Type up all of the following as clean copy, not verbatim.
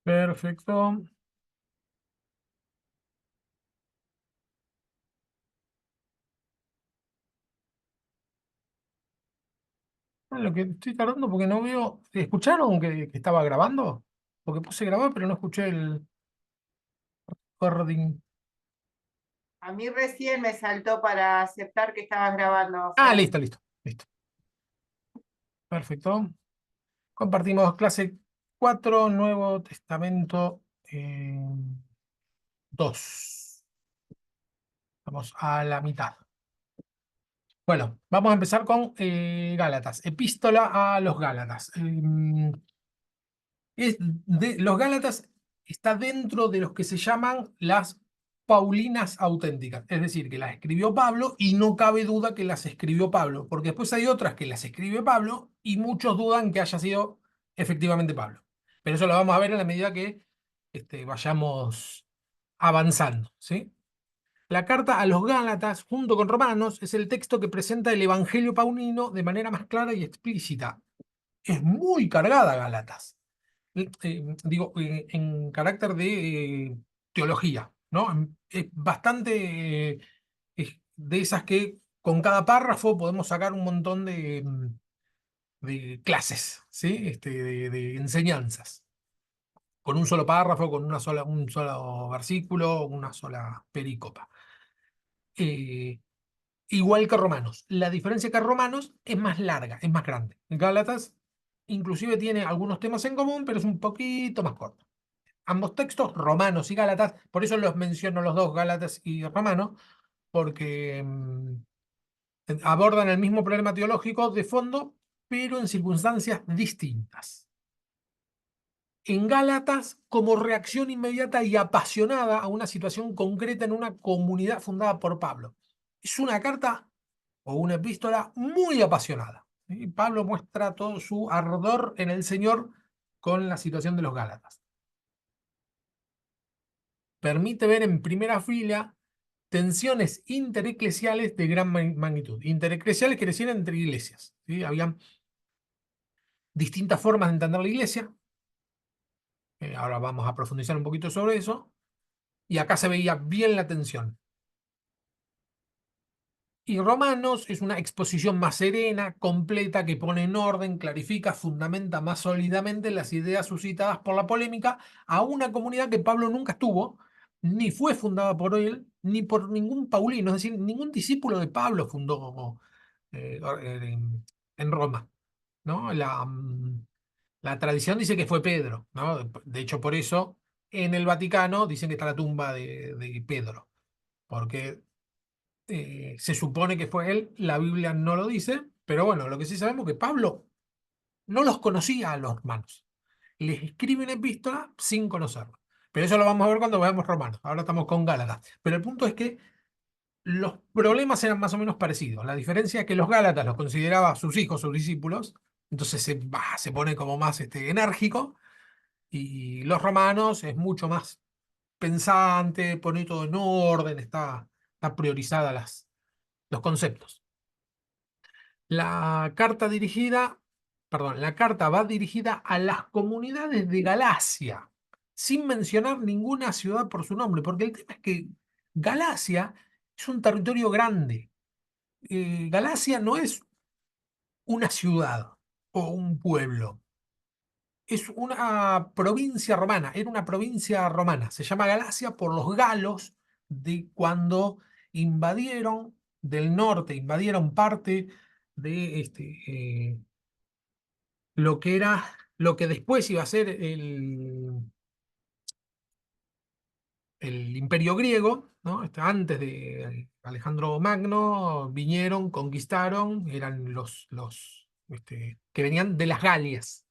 Perfecto. Bueno, lo que estoy tardando porque no veo. ¿Escucharon que estaba grabando? Porque puse grabar, pero no escuché el recording. A mí recién me saltó para aceptar que estabas grabando, Ah, Fer. listo, listo, listo. Perfecto. Compartimos clase 4 Nuevo Testamento 2. Vamos a la mitad. Bueno, vamos a empezar con Gálatas. Epístola a los Gálatas. Los Gálatas está dentro de los que se llaman las Paulinas auténticas. Es decir, que las escribió Pablo y no cabe duda que las escribió Pablo, porque después hay otras que las escribe Pablo y muchos dudan que haya sido efectivamente Pablo. Pero eso lo vamos a ver en la medida que vayamos avanzando, ¿sí? La carta a los Gálatas, junto con Romanos, es el texto que presenta el Evangelio paulino de manera más clara y explícita. Es muy cargada Gálatas. Digo, en carácter de teología, ¿no? Es bastante es de esas que con cada párrafo podemos sacar un montón de clases, ¿sí? De enseñanzas. Con un solo párrafo, con un solo versículo, una sola perícopa. Eh, Igual que Romanos. La diferencia que Romanos es más larga, es más grande. Gálatas inclusive tiene algunos temas en común, pero es un poquito más corto. Ambos textos, Romanos y Gálatas, por eso los menciono los dos, Gálatas y Romanos, porque abordan el mismo problema teológico de fondo, pero en circunstancias distintas. En Gálatas, como reacción inmediata y apasionada a una situación concreta en una comunidad fundada por Pablo. Es una carta o una epístola muy apasionada. ¿Sí? Pablo muestra todo su ardor en el Señor con la situación de los Gálatas. Permite ver en primera fila tensiones intereclesiales de gran magnitud. Intereclesiales quiere decir entre iglesias. ¿Sí? Habían distintas formas de entender la iglesia. Ahora vamos a profundizar un poquito sobre eso. Y acá se veía bien la tensión. Y Romanos es una exposición más serena, completa, que pone en orden, clarifica, fundamenta más sólidamente las ideas suscitadas por la polémica a una comunidad que Pablo nunca estuvo, ni fue fundada por él, ni por ningún paulino, es decir, ningún discípulo de Pablo fundó en Roma, ¿no? La tradición dice que fue Pedro, ¿no? De hecho, por eso en el Vaticano dicen que está la tumba de Pedro, porque se supone que fue él, la Biblia no lo dice, pero bueno, lo que sí sabemos es que Pablo no los conocía a los hermanos. Les escribe una epístola sin conocerlos. Pero eso lo vamos a ver cuando veamos Romanos. Ahora estamos con Gálatas. Pero el punto es que los problemas eran más o menos parecidos. La diferencia es que los Gálatas los consideraba sus hijos, sus discípulos. Entonces se pone como más enérgico. Y los romanos es mucho más pensante, pone todo en orden, está priorizada los conceptos. La carta va dirigida a las comunidades de Galacia, sin mencionar ninguna ciudad por su nombre, porque el tema es que Galacia es un territorio grande. Galacia no es una ciudad o un pueblo, es una provincia romana, era una provincia romana. Se llama Galacia por los galos de cuando invadieron del norte, invadieron parte de lo que después iba a ser el Imperio griego, ¿no? Antes de Alejandro Magno, vinieron, conquistaron, eran los que venían de las Galias.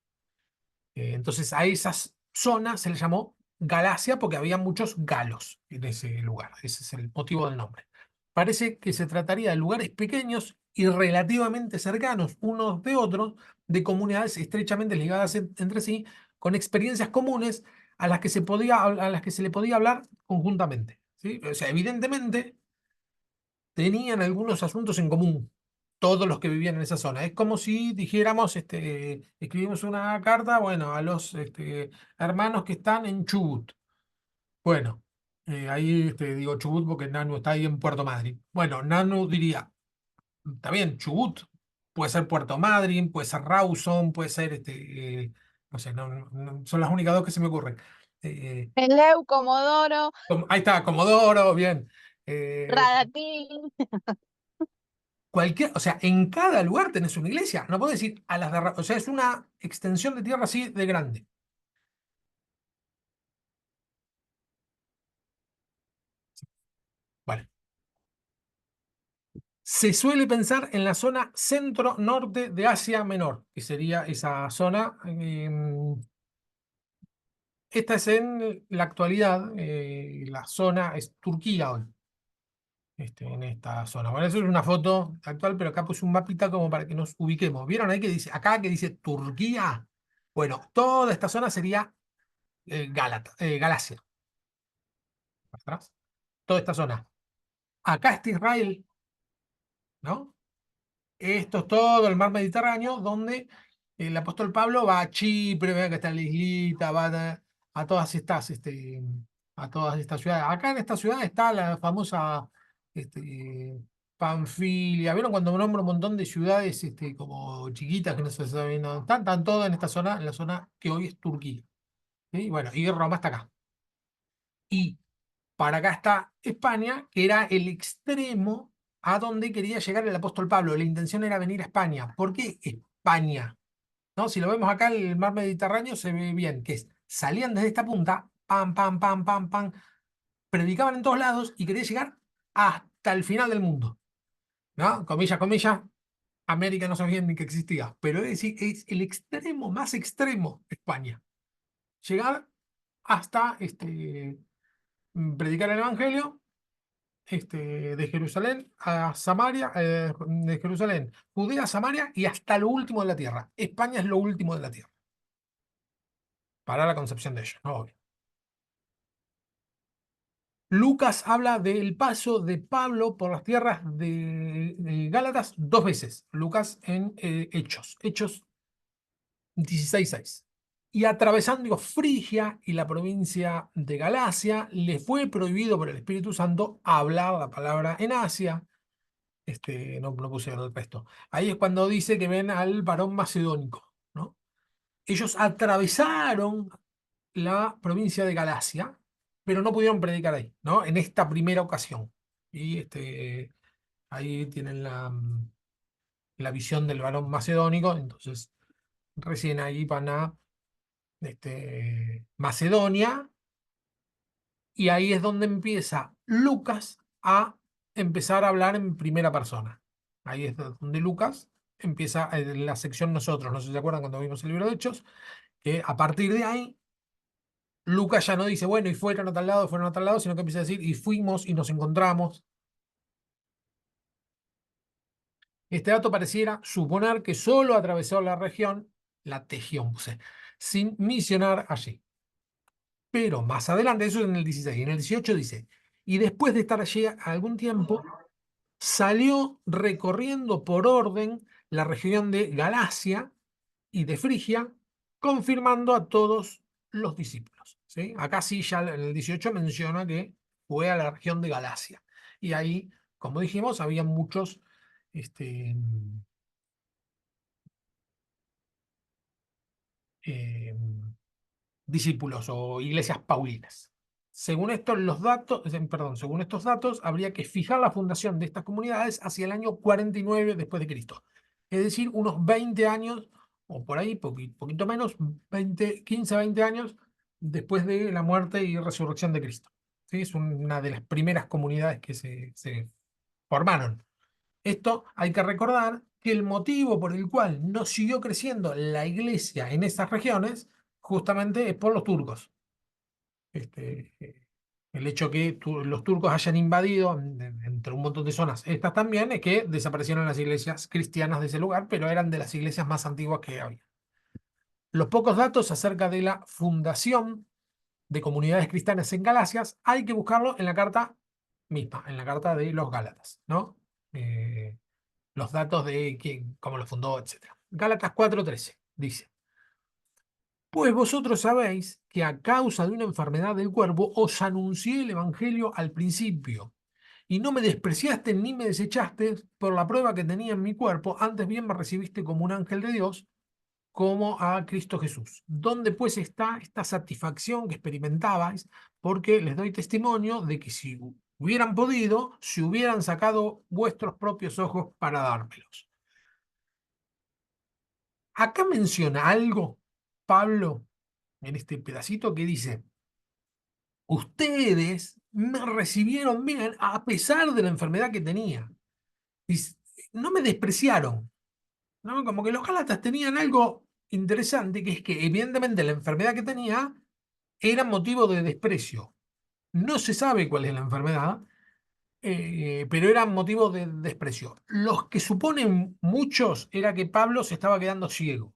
Entonces a esas zonas se les llamó Galacia porque había muchos galos en ese lugar. Ese es el motivo del nombre. Parece que se trataría de lugares pequeños y relativamente cercanos unos de otros, de comunidades estrechamente ligadas entre sí, con experiencias comunes a las que se le podía hablar conjuntamente. ¿Sí? O sea, evidentemente tenían algunos asuntos en común. todos los que vivían en esa zona. Es como si dijéramos, escribimos una carta, bueno, a los hermanos que están en Chubut. Bueno, ahí digo Chubut porque Nanu está ahí en Puerto Madryn. Bueno, Nanu diría, está bien, Chubut, puede ser Puerto Madryn, puede ser Rawson, puede ser, no sé, son las únicas dos que se me ocurren. Eh, Eleu, Comodoro, Ahí está, Comodoro, bien. Eh, Radatín. o sea, en cada lugar tenés una iglesia. No puedo decir a las de o sea, es una extensión de tierra así de grande. Vale. Se suele pensar en la zona centro-norte de Asia Menor, que sería esa zona. Esta es en la actualidad, la zona es Turquía hoy, en esta zona. Bueno, eso es una foto actual, pero acá puse un mapita como para que nos ubiquemos. ¿Vieron ahí que dice, acá que dice Turquía? Bueno, toda esta zona sería Galacia. ¿Atrás? Toda esta zona. Acá está Israel, ¿no? Esto es todo el mar Mediterráneo, donde el apóstol Pablo va a Chipre, ve que está la islita, va a todas a todas estas ciudades. Acá en esta ciudad está la famosa Panfilia. ¿Vieron cuando nombro un montón de ciudades como chiquitas que no se saben dónde están? Están todas en esta zona, en la zona que hoy es Turquía. ¿Sí? Bueno, y Roma está acá. Y para acá está España, que era el extremo a donde quería llegar el apóstol Pablo. La intención era venir a España. ¿Por qué España? ¿No? Si lo vemos acá, el mar Mediterráneo se ve bien, que es, salían desde esta punta, pam, pam, pam, pam, pam, predicaban en todos lados y quería llegar hasta el final del mundo. ¿No? Comillas, comillas, América no sabían ni que existía, pero es decir, es el extremo más extremo de España. Llegar hasta predicar el Evangelio de Jerusalén a Samaria, de Jerusalén, Judea, Samaria y hasta lo último de la tierra. España es lo último de la tierra, para la concepción de ellos, ¿no? Obvio. Lucas habla del paso de Pablo por las tierras de Gálatas dos veces. Lucas en Hechos 16:6. Y atravesando digo, Frigia y la provincia de Galacia, le fue prohibido por el Espíritu Santo hablar la palabra en Asia. No pusieron el resto. Ahí es cuando dice que ven al varón macedónico, ¿no? Ellos atravesaron la provincia de Galacia, pero no pudieron predicar ahí, ¿no? En esta primera ocasión. Y ahí tienen la visión del varón macedónico, entonces recién ahí van a Macedonia, y ahí es donde empieza Lucas a empezar a hablar en primera persona. Ahí es donde Lucas empieza en la sección nosotros. No sé si se acuerdan cuando vimos el libro de Hechos, que a partir de ahí Lucas ya no dice, bueno, y fueron a tal lado, sino que empieza a decir, y fuimos y nos encontramos. Este dato pareciera suponer que solo atravesó la región, la tejión, puse, sin misionar allí. Pero más adelante, eso es en el 16, y en el 18 dice, y después de estar allí algún tiempo, salió recorriendo por orden la región de Galacia y de Frigia, confirmando a todos los discípulos. ¿Sí? Acá sí, ya en el 18 menciona que fue a la región de Galacia. Y ahí, como dijimos, había muchos este, eh, discípulos o iglesias paulinas. Según estos, perdón, según estos datos, habría que fijar la fundación de estas comunidades hacia el año 49 después de Cristo. Es decir, unos 20 años, o por ahí, poquito menos, 15, 20 años después de la muerte y resurrección de Cristo. ¿Sí? Es una de las primeras comunidades que se formaron. Esto hay que recordar que el motivo por el cual no siguió creciendo la iglesia en esas regiones justamente es por los turcos. El hecho que los turcos hayan invadido entre un montón de zonas, estas también, es que desaparecieron las iglesias cristianas de ese lugar, pero eran de las iglesias más antiguas que había. Los pocos datos acerca de la fundación de comunidades cristianas en Galacias hay que buscarlo en la carta misma, en la carta de los Gálatas, ¿no? los datos de quién, cómo lo fundó, etc. Gálatas 4:13 dice: Pues vosotros sabéis que a causa de una enfermedad del cuerpo os anuncié el Evangelio al principio, y no me despreciaste ni me desechaste por la prueba que tenía en mi cuerpo, antes bien me recibiste como un ángel de Dios, como a Cristo Jesús. ¿Dónde pues está esta satisfacción que experimentabais? Porque les doy testimonio de que si hubieran podido, si hubieran sacado vuestros propios ojos para dármelos. Acá menciona algo, Pablo, en este pedacito que dice: ustedes me recibieron bien a pesar de la enfermedad que tenía. Dice, no me despreciaron, ¿no? Como que los Gálatas tenían algo interesante, que es que evidentemente la enfermedad que tenía era motivo de desprecio. No se sabe cuál es la enfermedad, pero era motivo de desprecio. Los que suponen muchos era que Pablo se estaba quedando ciego,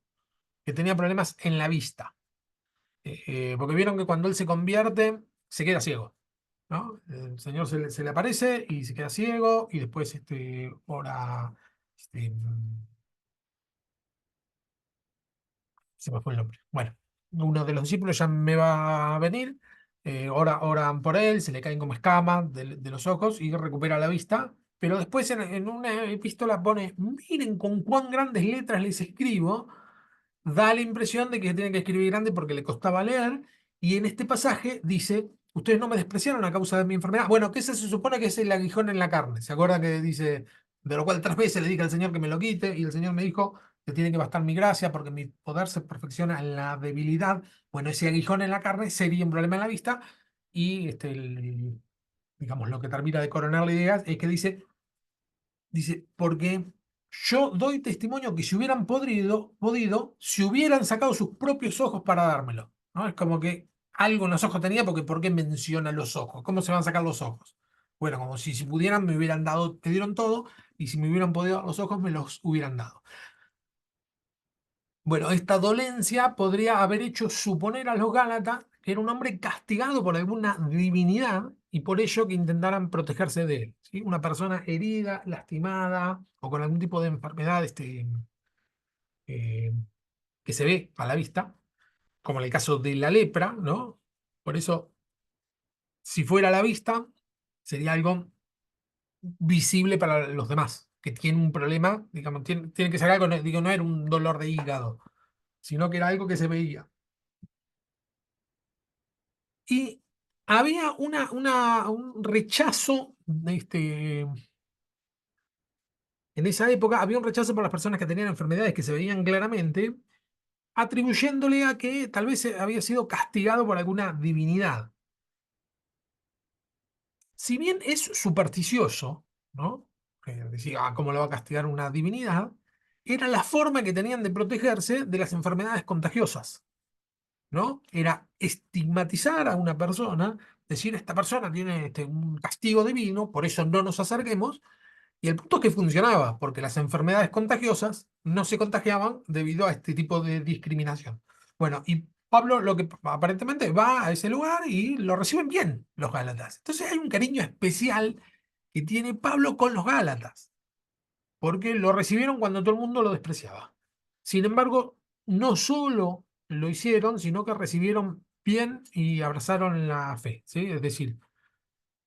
que tenía problemas en la vista. Porque vieron que cuando él se convierte, se queda ciego, ¿no? El Señor se le aparece y se queda ciego, y después ora, este, se me fue el nombre. Bueno, uno de los discípulos ya me va a venir, oran por él, se le caen como escamas de los ojos y recupera la vista, pero después en una epístola pone: miren con cuán grandes letras les escribo. Da la impresión de que tiene que escribir grande porque le costaba leer, y en este pasaje dice: ustedes no me despreciaron a causa de mi enfermedad. Bueno, que ese se supone que es el aguijón en la carne. ¿Se acuerdan que dice: de lo cual 3 veces le dije al Señor que me lo quite, y el Señor me dijo: te tiene que bastar mi gracia, porque mi poder se perfecciona en la debilidad? Bueno, ese aguijón en la carne sería un problema en la vista, y digamos, lo que termina de coronar la idea es que dice: porque yo doy testimonio que si hubieran podido, si hubieran sacado sus propios ojos para dármelo, ¿no? Es como que algo en los ojos tenía, porque ¿por qué menciona los ojos? ¿Cómo se van a sacar los ojos? Bueno, como si pudieran, me hubieran dado, te dieron todo, y si me hubieran podido dar los ojos, me los hubieran dado. Bueno, esta dolencia podría haber hecho suponer a los Gálatas que era un hombre castigado por alguna divinidad, y por ello que intentaran protegerse de él, ¿sí? Una persona herida, lastimada o con algún tipo de enfermedad eh, que se ve a la vista, como en el caso de la lepra, ¿no? Por eso, si fuera a la vista, sería algo visible para los demás, que tienen un problema, digamos, tiene que ser algo, no, digo, no era un dolor de hígado, sino que era algo que se veía. Y había un rechazo, en esa época había un rechazo por las personas que tenían enfermedades que se veían claramente, atribuyéndole a que tal vez había sido castigado por alguna divinidad. Si bien es supersticioso, ¿no? Que decía: ¿cómo lo va a castigar una divinidad? Era la forma que tenían de protegerse de las enfermedades contagiosas, ¿no? Era estigmatizar a una persona, decir: esta persona tiene un castigo divino, por eso no nos acerquemos. Y el punto es que funcionaba, porque las enfermedades contagiosas no se contagiaban debido a este tipo de discriminación. Bueno, y Pablo, lo que aparentemente, va a ese lugar y lo reciben bien los Gálatas. Entonces hay un cariño especial que tiene Pablo con los Gálatas, porque lo recibieron cuando todo el mundo lo despreciaba. Sin embargo, no solo lo hicieron, sino que recibieron bien y abrazaron la fe, ¿sí? Es decir,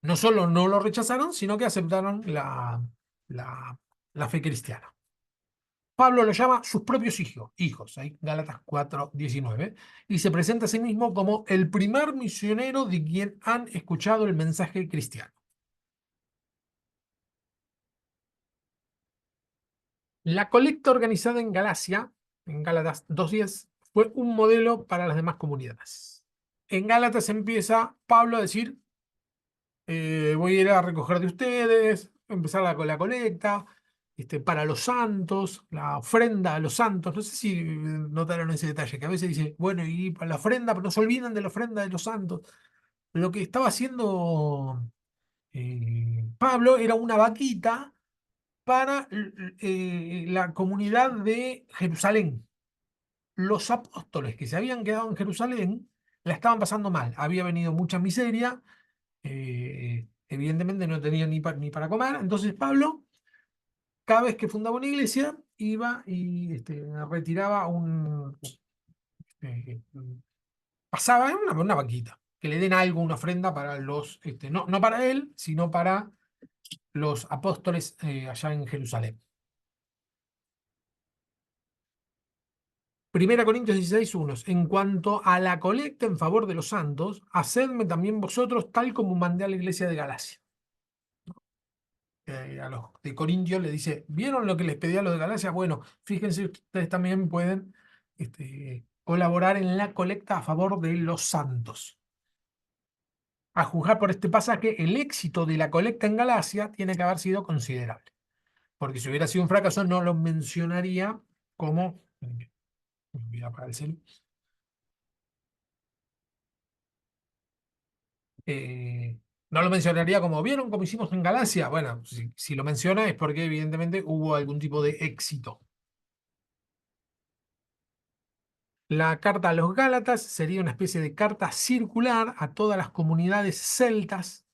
no solo no lo rechazaron, sino que aceptaron la, la fe cristiana. Pablo lo llama sus propios hijos, ahí Gálatas 4:19, y se presenta a sí mismo como el primer misionero de quien han escuchado el mensaje cristiano. La colecta organizada en Galacia, en Gálatas 2:10, fue un modelo para las demás comunidades. En Gálatas empieza Pablo a decir: voy a ir a recoger de ustedes, empezar con la colecta, para los santos, la ofrenda a los santos. No sé si notaron ese detalle, que a veces dice: bueno, y para la ofrenda, pero no se olviden de la ofrenda de los santos. Lo que estaba haciendo Pablo era una vaquita para la comunidad de Jerusalén. Los apóstoles que se habían quedado en Jerusalén la estaban pasando mal. Había venido mucha miseria, evidentemente no tenían ni para comer. Entonces Pablo cada vez que fundaba una iglesia, iba y retiraba eh, pasaba en una vaquita, que le den algo, una ofrenda para los, no para él, sino para los apóstoles allá en Jerusalén. Primera Corintios 16:1. En cuanto a la colecta en favor de los santos, hacedme también vosotros tal como mandé a la iglesia de Galacia. A los de Corintios le dice, ¿vieron lo que les pedí a los de Galacia? Bueno, fíjense, ustedes también pueden colaborar en la colecta a favor de los santos. A juzgar por este pasaje, el éxito de la colecta en Galacia tiene que haber sido considerable, porque si hubiera sido un fracaso no lo mencionaría como... Voy a apagar el celu. No lo mencionaría como, ¿vieron cómo hicimos en Galacia? Bueno, si lo menciona es porque evidentemente hubo algún tipo de éxito. La carta a los Gálatas sería una especie de carta circular a todas las comunidades celtas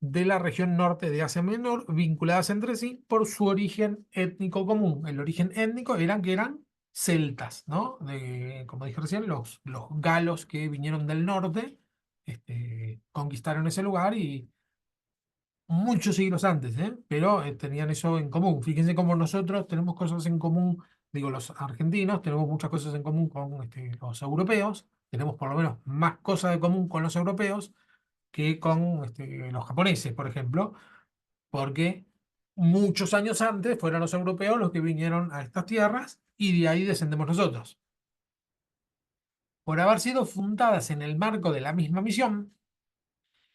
de la región norte de Asia Menor, vinculadas entre sí por su origen étnico común. El origen étnico eran que eran celtas, ¿no? Como dije recién, los galos que vinieron del norte, conquistaron ese lugar y muchos siglos antes, ¿eh? Pero tenían eso en común. Fíjense cómo nosotros tenemos cosas en común, digo, los argentinos tenemos muchas cosas en común con los europeos, tenemos por lo menos más cosas de común con los europeos que con los japoneses, por ejemplo, porque muchos años antes fueron los europeos los que vinieron a estas tierras y de ahí descendemos nosotros. Por haber sido fundadas en el marco de la misma misión,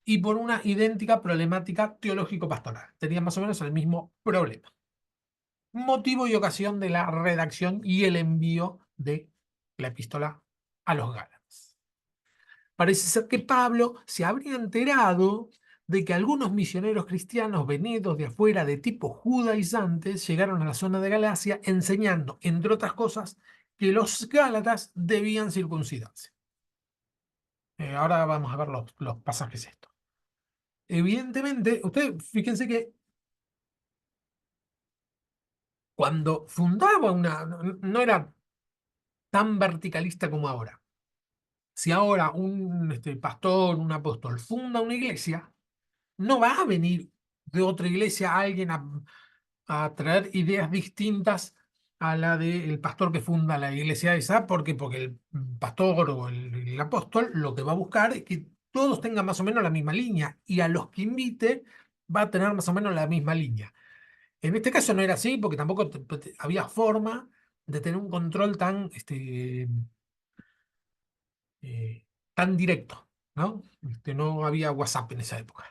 y por una idéntica problemática teológico-pastoral. Tenían más o menos el mismo problema. Motivo y ocasión de la redacción y el envío de la epístola a los Gálatas. Parece ser que Pablo se habría enterado de que algunos misioneros cristianos venidos de afuera de tipo judaizantes llegaron a la zona de Galacia enseñando, entre otras cosas, que los Gálatas debían circuncidarse. Ahora vamos a ver los pasajes estos. Evidentemente, ustedes fíjense que cuando fundaba no era tan verticalista como ahora. Si ahora un pastor, un apóstol funda una iglesia, no va a venir de otra iglesia alguien a traer ideas distintas a la del pastor que funda la iglesia esa, porque el pastor o el apóstol lo que va a buscar es que todos tengan más o menos la misma línea y a los que invite va a tener más o menos la misma línea. En este caso no era así, porque tampoco había forma de tener un control tan directo, ¿no? No había WhatsApp en esa época.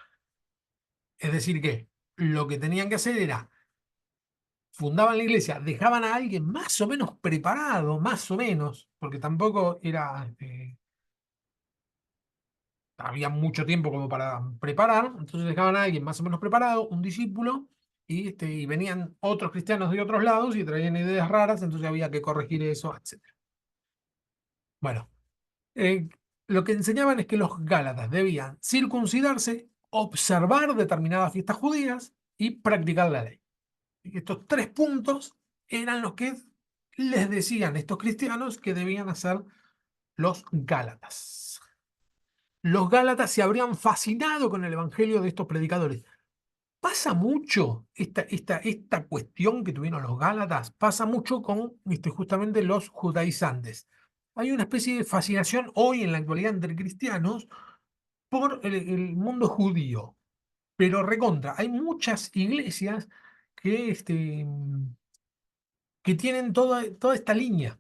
Es decir, que lo que tenían que hacer era, fundaban la iglesia, dejaban a alguien más o menos preparado, más o menos, porque tampoco era, había mucho tiempo como para preparar, entonces dejaban a alguien más o menos preparado, un discípulo, y venían otros cristianos de otros lados y traían ideas raras, entonces había que corregir eso, etc. Bueno, eh, lo que enseñaban es que los gálatas debían circuncidarse, observar determinadas fiestas judías y practicar la ley. Y estos tres puntos eran los que les decían estos cristianos que debían hacer los gálatas. Los gálatas se habrían fascinado con el evangelio de estos predicadores. Pasa mucho esta cuestión que tuvieron los gálatas, pasa mucho con justamente los judaizantes. Hay una especie de fascinación hoy en la actualidad entre cristianos por el mundo judío, pero recontra, hay muchas iglesias que tienen toda esta línea,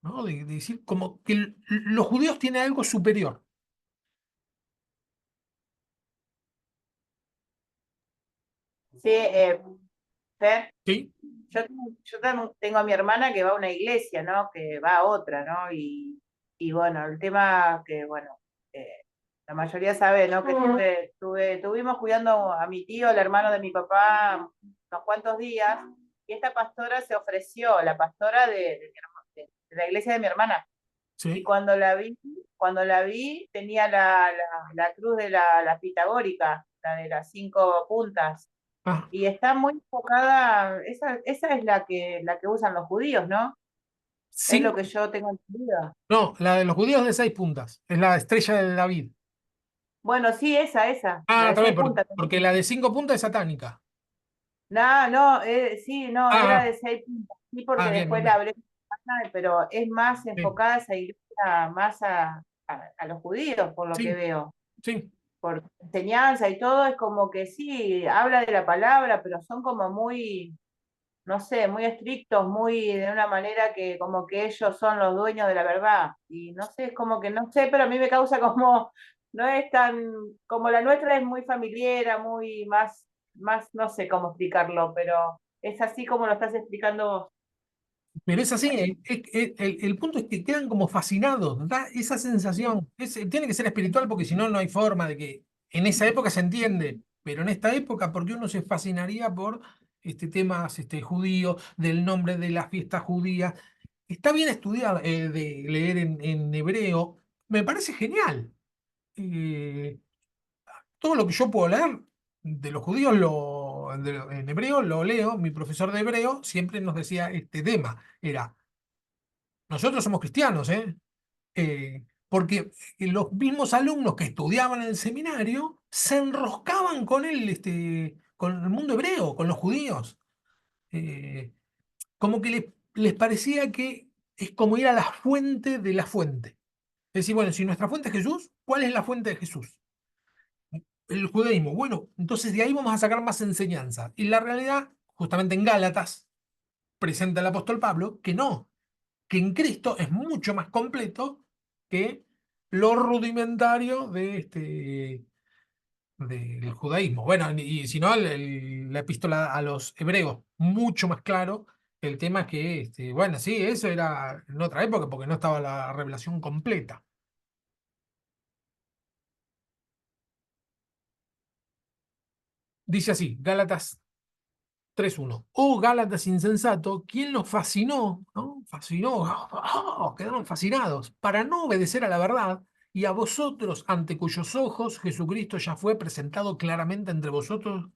¿no? De decir como que los judíos tienen algo superior. Sí, Fer, ¿Sí? yo tengo a mi hermana que va a una iglesia, ¿no? Que va a otra, ¿no? Y bueno, el tema que, bueno, la mayoría sabe, ¿no? Que estuvimos cuidando a mi tío, el hermano de mi papá, unos cuantos días, y esta pastora se ofreció, la pastora de la iglesia de mi hermana. Y Sí. cuando la vi, tenía la cruz de la pitagórica, la de las 5 puntas. Ah, y está muy enfocada, esa es la que usan los judíos, ¿no? Es lo cinco, que yo tengo entendido. no, la de los judíos de 6 puntas, es la estrella de David. Bueno, sí, esa, la Ah, de también, seis puntas. porque la de 5 puntas es satánica. No, no, sí, no, era Ah, de 6 puntas, sí, porque bien, bien, después la bien. hablé, pero es más Sí, enfocada esa iglesia más a los judíos, por lo que sí, veo. sí. Por enseñanza y todo, es como que sí, habla de la palabra, pero son como muy, no sé, muy estrictos, muy de una manera que como que ellos son los dueños de la verdad. Y no sé, es como que no sé, pero a mí me causa como, no es tan, como la nuestra es muy familiar, muy más, no sé cómo explicarlo, pero es así como lo estás explicando vos. Pero es así, el punto es que quedan como fascinados, da esa sensación. Tiene que ser espiritual porque si no, no hay forma de que en esa época se entiende, pero en esta época, ¿por qué uno se fascinaría por temas judíos, del nombre de la fiesta judía? Está bien estudiar, de leer en hebreo, me parece genial. Eh, Todo lo que yo puedo leer de los judíos en hebreo lo leo. Mi profesor de hebreo siempre nos decía este tema, era nosotros somos cristianos, ¿eh? Porque los mismos alumnos que estudiaban en el seminario se enroscaban con con el mundo hebreo, con los judíos. Eh, Como que les parecía que es como ir a la fuente de la fuente. Es decir, bueno, si nuestra fuente es Jesús, ¿cuál es la fuente de Jesús? El judaísmo. Bueno, entonces de ahí vamos a sacar más enseñanza. Y la realidad, justamente en Gálatas, presenta el apóstol Pablo que no, que en Cristo es mucho más completo que lo rudimentario del judaísmo. Bueno, y si no, la epístola a los hebreos, mucho más claro. El tema es que, bueno, sí, eso era en otra época porque no estaba la revelación completa. Dice así, Gálatas 3:1. Oh, Gálatas insensato, ¿quién los fascinó? ¿No? Fascinó, quedaron fascinados para no obedecer a la verdad y a vosotros, ante cuyos ojos Jesucristo ya fue presentado claramente entre vosotros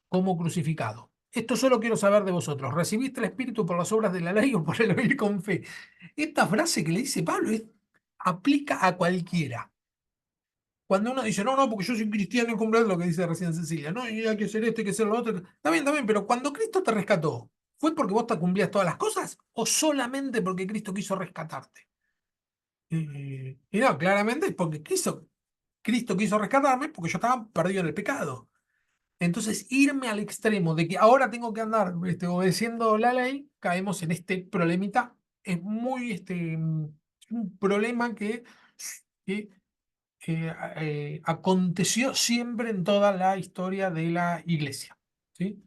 como crucificado. Esto solo quiero saber de vosotros. ¿Recibiste el Espíritu por las obras de la ley o por el oír con fe? Esta frase que le dice Pablo aplica a cualquiera. Cuando uno dice, no, no, porque yo soy cristiano y cumplo lo que dice recién Cecilia, no, y hay que hacer esto, hay que hacer lo otro. Está bien, pero cuando Cristo te rescató, ¿fue porque vos te cumplías todas las cosas o solamente porque Cristo quiso rescatarte? Y no, claramente es porque Cristo quiso rescatarme porque yo estaba perdido en el pecado. Entonces, irme al extremo de que ahora tengo que andar obedeciendo la ley, caemos en este problemita. Es muy un problema que aconteció siempre en toda la historia de la iglesia. ¿Sí?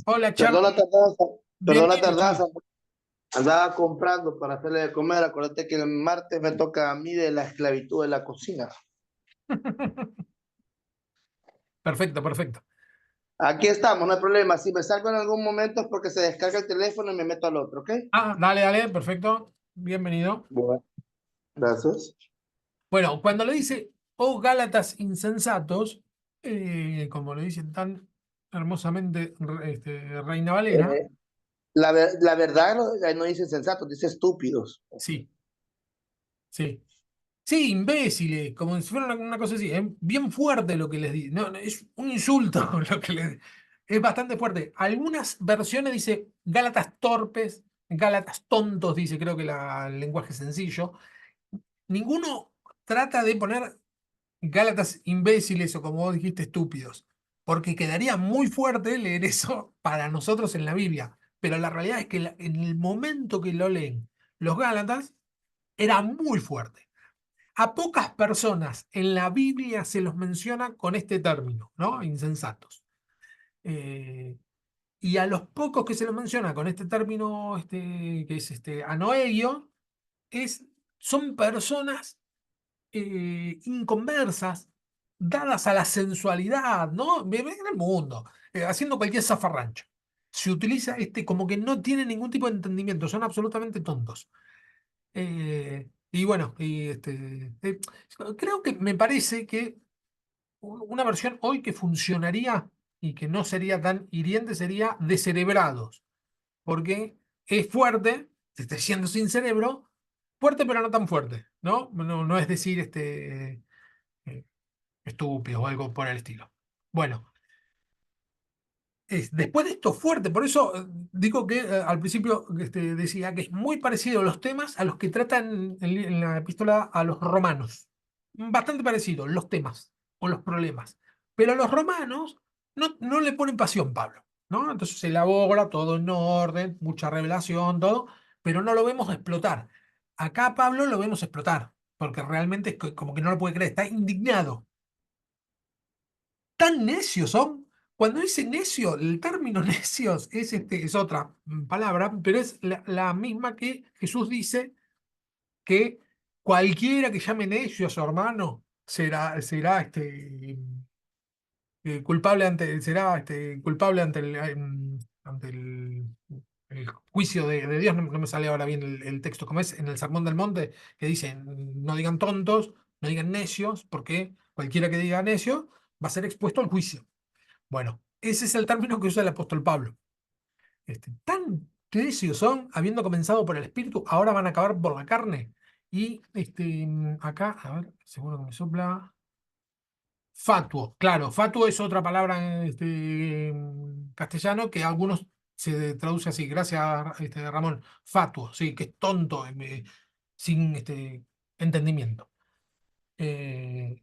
Hola, Perdón la Charlie, tardanza, perdón la bienvenido, tardanza. Charlie. Andaba comprando para hacerle de comer. Acuérdate que el martes me toca a mí de la esclavitud de la cocina. Perfecto, perfecto. Aquí estamos, no hay problema. Si me salgo en algún momento es porque se descarga el teléfono y me meto al otro, ¿ok? Ah, dale, dale, perfecto. Bienvenido. Bueno, gracias. Bueno, cuando le dice, oh Gálatas insensatos, como le dicen tan hermosamente Reina Valera, Eh, la verdad no dice sensato, dice estúpidos. sí, sí. Sí, imbéciles, como si fuera una cosa así. Es bien fuerte lo que les dice. No, no, es un insulto lo que les. Es bastante fuerte. Algunas versiones dice Gálatas torpes, Gálatas tontos, dice, creo que el lenguaje sencillo. Ninguno trata de poner Gálatas imbéciles o como vos dijiste, estúpidos, porque quedaría muy fuerte leer eso para nosotros en la Biblia. Pero la realidad es que en el momento que lo leen los Gálatas, era muy fuerte. A pocas personas en la Biblia se los menciona con este término, ¿no? Insensatos. Eh, y a los pocos que se los menciona con este término, que es anoeio, son personas inconversas, dadas a la sensualidad, ¿no? En el mundo, haciendo cualquier zafarrancho. Se utiliza como que no tienen ningún tipo de entendimiento, son absolutamente tontos. Y bueno, creo que me parece que una versión hoy que funcionaría y que no sería tan hiriente sería descerebrados, porque es fuerte, se está yendo sin cerebro, fuerte pero no tan fuerte, ¿no? No es decir eh, estúpido o algo por el estilo. Bueno, después de esto fuerte, por eso digo que al principio decía que es muy parecido a los temas a los que tratan en la epístola a los romanos. Bastante parecido, los temas o los problemas. Pero a los romanos no le ponen pasión, Pablo, ¿no? Entonces se elabora todo en orden, mucha revelación, todo, pero no lo vemos explotar. Acá Pablo lo vemos explotar, porque realmente es como que no lo puede creer, está indignado. Tan necios son. Cuando dice necio, el término necios es otra palabra, pero es la misma que Jesús dice que cualquiera que llame necio a su hermano será culpable ante el juicio de Dios. No me sale ahora bien el texto, como es en el Sermón del Monte, que dice, no digan tontos, no digan necios, porque cualquiera que diga necio va a ser expuesto al juicio. Bueno, ese es el término que usa el apóstol Pablo. Tan necios son, habiendo comenzado por el espíritu, ahora van a acabar por la carne. Y acá, a ver, seguro que me sopla. Fatuo, claro, fatuo es otra palabra en castellano que a algunos se traduce así. Gracias, Ramón. Fatuo, sí, que es tonto, sin entendimiento. Eh,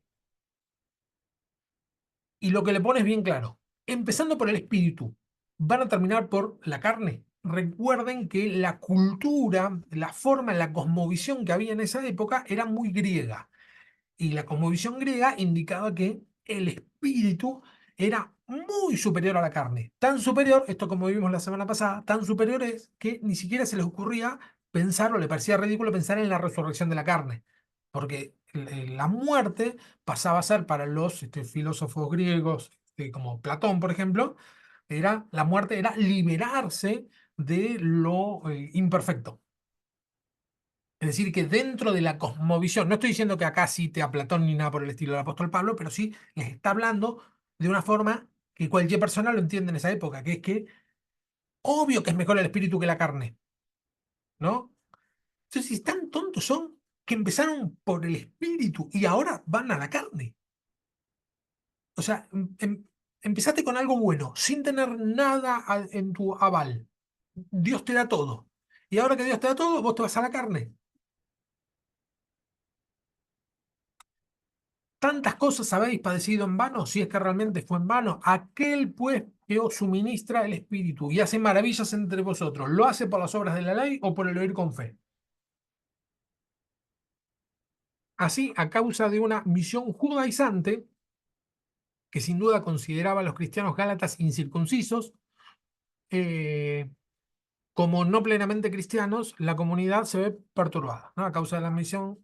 Y lo que le pone es bien claro. Empezando por el espíritu, van a terminar por la carne. Recuerden que la cultura, la forma, la cosmovisión que había en esa época era muy griega. Y la cosmovisión griega indicaba que el espíritu era muy superior a la carne. Tan superior, esto como vimos la semana pasada, tan superior es que ni siquiera se les ocurría pensar o le parecía ridículo pensar en la resurrección de la carne. Porque la muerte pasaba a ser para los filósofos griegos, como Platón, por ejemplo, la muerte era liberarse de lo imperfecto. Es decir, que dentro de la cosmovisión, no estoy diciendo que acá cite a Platón ni nada por el estilo del apóstol Pablo, pero sí les está hablando de una forma que cualquier persona lo entiende en esa época, que es que obvio que es mejor el espíritu que la carne, ¿no? Entonces, si tan tontos son que empezaron por el espíritu y ahora van a la carne. O sea, empezaste con algo bueno, sin tener nada en tu aval. Dios te da todo. Y ahora que Dios te da todo, vos te vas a la carne. Tantas cosas habéis padecido en vano, si es que realmente fue en vano. Aquel pues que os suministra el Espíritu y hace maravillas entre vosotros, ¿lo hace por las obras de la ley o por el oír con fe? Así, a causa de una misión judaizante, que sin duda consideraba a los cristianos gálatas incircuncisos, eh, como no plenamente cristianos, la comunidad se ve perturbada, ¿no? A causa de la misión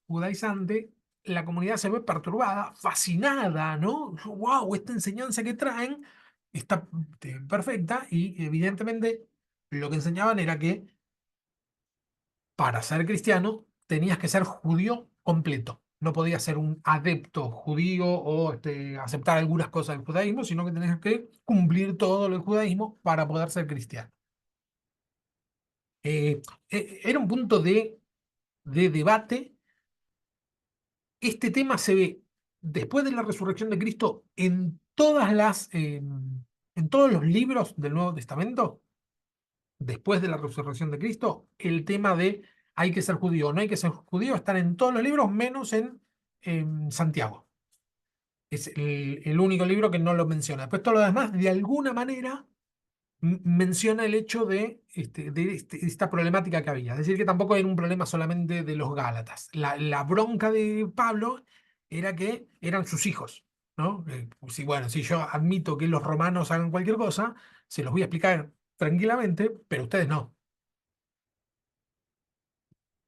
judaizante, la comunidad se ve perturbada, fascinada, ¿no? ¡Wow! Esta enseñanza que traen está perfecta y evidentemente lo que enseñaban era que para ser cristiano tenías que ser judío completo. No podías ser un adepto judío o aceptar algunas cosas del judaísmo, sino que tenías que cumplir todo el judaísmo para poder ser cristiano. Eh, Era un punto de debate. Este tema se ve después de la resurrección de Cristo en todos los libros del Nuevo Testamento, después de la resurrección de Cristo, el tema de hay que ser judío o no hay que ser judío están en todos los libros menos en Santiago. Es el único libro que no lo menciona. Después todo lo demás, de alguna manera menciona el hecho de esta problemática que había. Es decir, que tampoco era un problema solamente de los Gálatas. La bronca de Pablo era que eran sus hijos, ¿no? Bueno, si yo admito que los romanos hagan cualquier cosa, se los voy a explicar tranquilamente, pero ustedes no.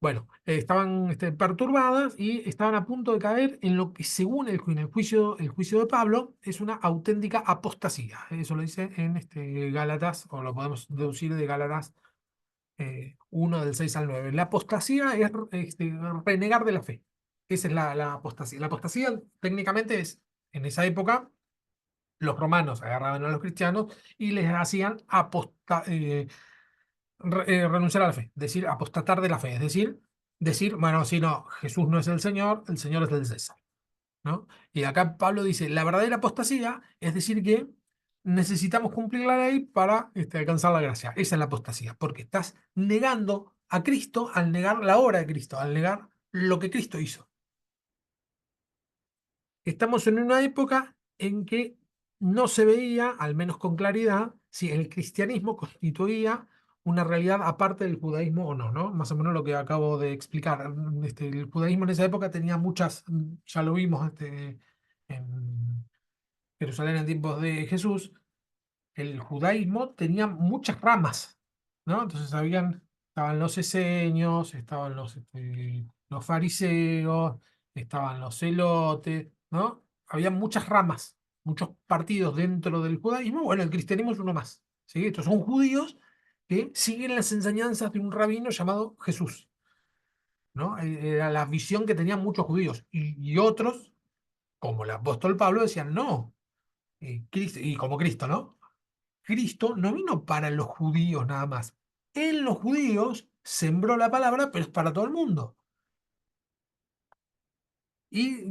Bueno, estaban perturbadas y estaban a punto de caer en lo que según el juicio de Pablo es una auténtica apostasía. Eso lo dice en Gálatas, o lo podemos deducir de Gálatas 1 del 6 al 9. La apostasía es renegar de la fe. Esa es la apostasía. La apostasía técnicamente es, en esa época, Los romanos agarraban a los cristianos y les hacían renunciar a la fe, decir, apostatar de la fe, es decir, bueno, si no, Jesús no es el Señor es del César, ¿no? Y acá Pablo dice, la verdadera apostasía es decir que necesitamos cumplir la ley para alcanzar la gracia. Esa es la apostasía, porque estás negando a Cristo al negar la obra de Cristo, al negar lo que Cristo hizo. Estamos en una época en que no se veía, al menos con claridad, si el cristianismo constituía una realidad aparte del judaísmo o no, ¿no? Más o menos lo que acabo de explicar. El judaísmo en esa época tenía muchas, ya lo vimos en Jerusalén en tiempos de Jesús, el judaísmo tenía muchas ramas, ¿no? Entonces estaban los esenios, estaban los fariseos, estaban los celotes, ¿no? Había muchas ramas, muchos partidos dentro del judaísmo. Bueno, el cristianismo es uno más, ¿sí? Estos son judíos que siguen las enseñanzas de un rabino llamado Jesús, ¿no? Era la visión que tenían muchos judíos. Y otros, como el apóstol Pablo, decían, no, y como Cristo, ¿no? Cristo no vino para los judíos nada más. En los judíos sembró la palabra, pero es para todo el mundo. Y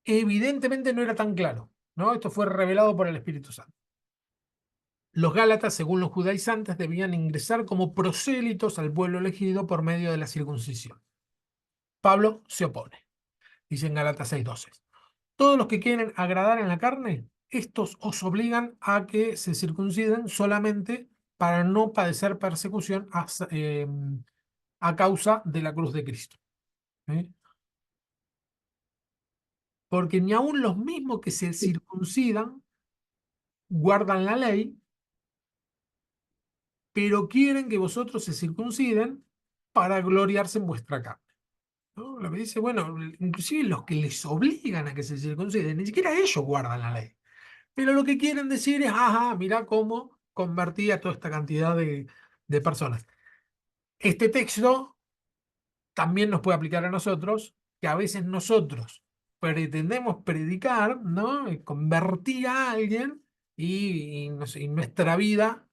evidentemente no era tan claro, ¿no? Esto fue revelado por el Espíritu Santo. Los Gálatas, según los judaizantes, debían ingresar como prosélitos al pueblo elegido por medio de la circuncisión. Pablo se opone. Dice en Gálatas 6:12. Todos los que quieren agradar en la carne, estos os obligan a que se circunciden solamente para no padecer persecución a causa de la cruz de Cristo. ¿Sí? Porque ni aun los mismos que se circuncidan guardan la ley, pero quieren que vosotros se circunciden para gloriarse en vuestra carne. ¿No? Lo que dice, bueno, inclusive los que les obligan a que se circunciden, ni siquiera ellos guardan la ley. Pero lo que quieren decir es, ajá, mirá cómo convertí a toda esta cantidad de personas. Este texto también nos puede aplicar a nosotros, que a veces nosotros pretendemos predicar, ¿no? Y convertir a alguien y, no sé, y nuestra vida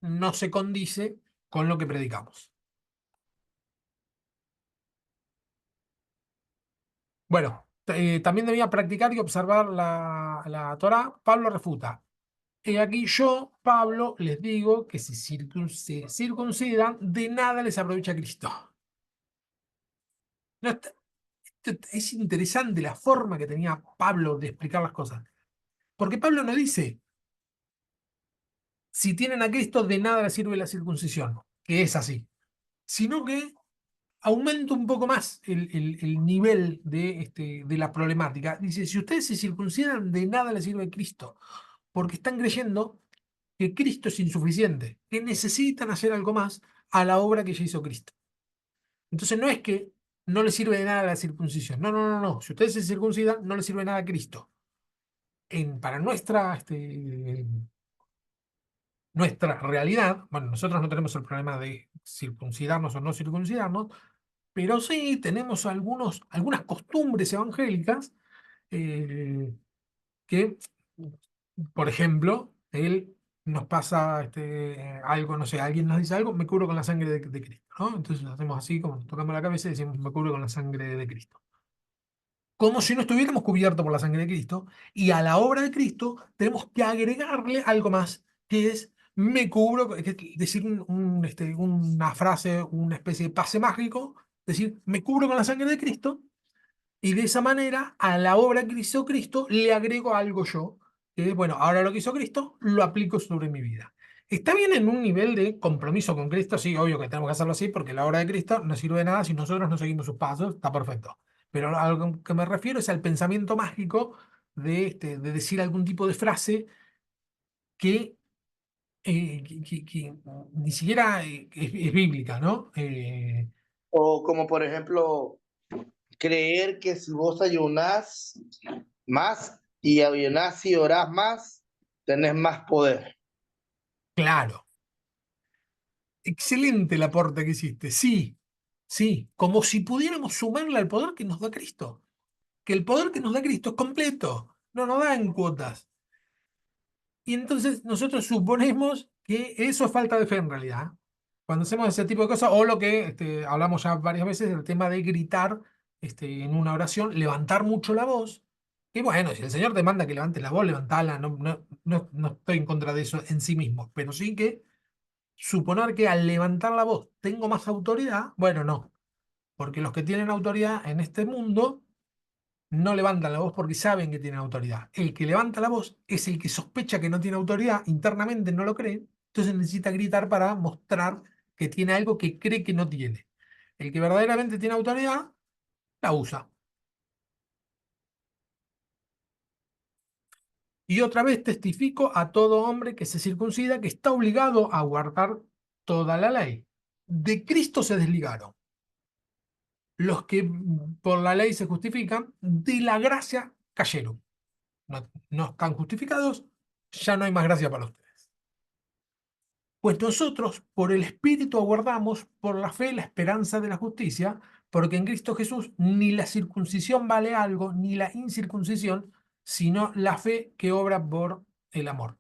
no se condice con lo que predicamos. Bueno, también debía practicar y observar la Torá. Pablo refuta. Y aquí yo, Pablo, les digo que si se circuncidan, de nada les aprovecha Cristo. No, es interesante la forma que tenía Pablo de explicar las cosas. Porque Pablo no dice, si tienen a Cristo, de nada les sirve la circuncisión, que es así, sino que aumenta un poco más el nivel de la problemática. Dice, si ustedes se circuncidan, de nada les sirve Cristo, porque están creyendo que Cristo es insuficiente, que necesitan hacer algo más a la obra que ya hizo Cristo. Entonces no es que no le sirve de nada la circuncisión. No, no, no, no. Si ustedes se circuncidan, no le sirve de nada a Cristo. Para nuestra realidad, bueno, nosotros no tenemos el problema de circuncidarnos o no circuncidarnos, pero sí tenemos algunas costumbres evangélicas eh, que, por ejemplo, él nos pasa algo, no sé, alguien nos dice algo, me cubro con la sangre de Cristo, ¿no? Entonces hacemos así, como tocamos la cabeza y decimos, me cubro con la sangre de Cristo. Como si no estuviéramos cubiertos por la sangre de Cristo, y a la obra de Cristo tenemos que agregarle algo más, que es, me cubro, que es decir una frase, una especie de pase mágico, decir, me cubro con la sangre de Cristo, y de esa manera, a la obra que hizo Cristo, le agrego algo yo. Que, bueno, ahora lo que hizo Cristo, lo aplico sobre mi vida. Está bien en un nivel de compromiso con Cristo, sí, obvio que tenemos que hacerlo así, porque la obra de Cristo no sirve de nada si nosotros no seguimos sus pasos, está perfecto. Pero a lo que me refiero es al pensamiento mágico de decir algún tipo de frase que, que ni siquiera es bíblica, ¿no? O como por ejemplo, creer que si vos ayunás más y ayunás y orás más, tenés más poder. Claro. Excelente el aporte que hiciste. Sí, sí, como si pudiéramos sumarle al poder que nos da Cristo. que el poder que nos da Cristo es completo, no nos da en cuotas. Y entonces nosotros suponemos que eso es falta de fe en realidad. Cuando hacemos ese tipo de cosas, o lo que hablamos ya varias veces, el tema de gritar en una oración, levantar mucho la voz. Y bueno, si el Señor te manda que levantes la voz, levantala, no estoy en contra de eso en sí mismo, pero sí que suponer que al levantar la voz tengo más autoridad, bueno, no, porque los que tienen autoridad en este mundo no levantan la voz porque saben que tienen autoridad. El que levanta la voz es el que sospecha que no tiene autoridad, internamente no lo cree, entonces necesita gritar para mostrar que tiene algo que cree que no tiene. El que verdaderamente tiene autoridad, la usa. Y otra vez testifico a todo hombre que se circuncida que está obligado a guardar toda la ley. De Cristo se desligaron. Los que por la ley se justifican, de la gracia cayeron. No están justificados, ya no hay más gracia para ustedes. Pues nosotros por el Espíritu aguardamos por la fe la esperanza de la justicia, porque en Cristo Jesús ni la circuncisión vale algo, ni la incircuncisión, sino la fe que obra por el amor.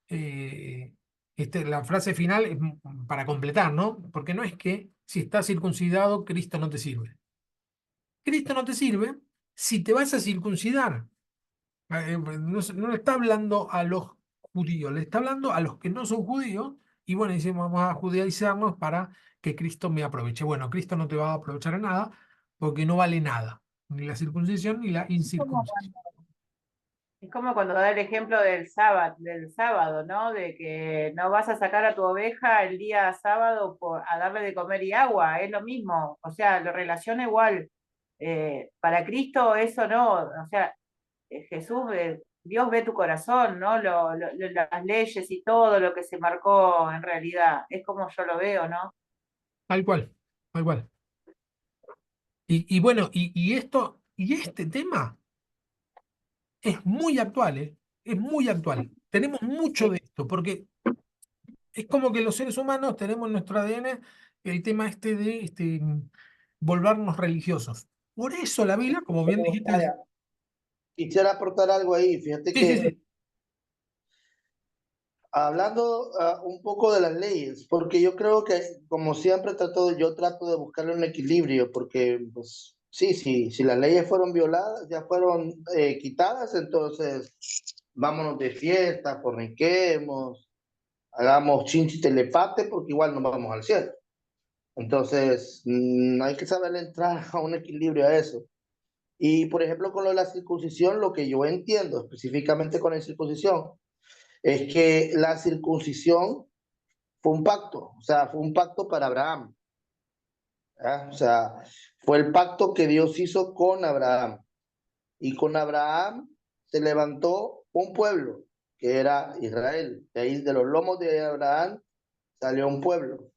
La frase final es para completar, ¿no? Porque no es que si estás circuncidado, Cristo no te sirve. Cristo no te sirve si te vas a circuncidar. No le está hablando a los judíos, le está hablando a los que no son judíos. Y bueno, decimos, vamos a judaizarnos para que Cristo me aproveche. Bueno, Cristo no te va a aprovechar en nada porque no vale nada, ni la circuncisión ni la Como incircuncisión. Es como cuando da el ejemplo del sábado, ¿no? De que no vas a sacar a tu oveja el día sábado a darle de comer y agua, es lo mismo, o sea, lo relaciona igual. Para Cristo eso no, o sea, Jesús, Dios ve tu corazón, ¿no? Las leyes y todo lo que se marcó en realidad, es como yo lo veo, ¿no? Tal cual, tal cual. Y bueno, y este tema es muy actual, ¿eh? Es muy actual. Tenemos mucho Sí. de esto, porque es como que los seres humanos tenemos en nuestro ADN el tema de volvernos religiosos. Por eso la Biblia, como bien Pero, dijiste, vaya, quisiera aportar algo ahí. Fíjate sí, sí, que sí, hablando un poco de las leyes, porque yo creo que, como siempre yo trato de buscarle un equilibrio, porque, pues, sí, sí, si las leyes fueron violadas, ya fueron quitadas, entonces vámonos de fiesta, forniquemos, hagamos chinchi telepate, porque igual no vamos al cielo. Entonces, hay que saber entrar a un equilibrio a eso. Y, por ejemplo, con lo de la circuncisión, lo que yo entiendo específicamente con la circuncisión, es que la circuncisión fue un pacto, o sea, fue un pacto para Abraham, ¿ah? O sea, fue el pacto que Dios hizo con Abraham. Y con Abraham se levantó un pueblo, que era Israel. De ahí, de los lomos de Abraham, salió un pueblo.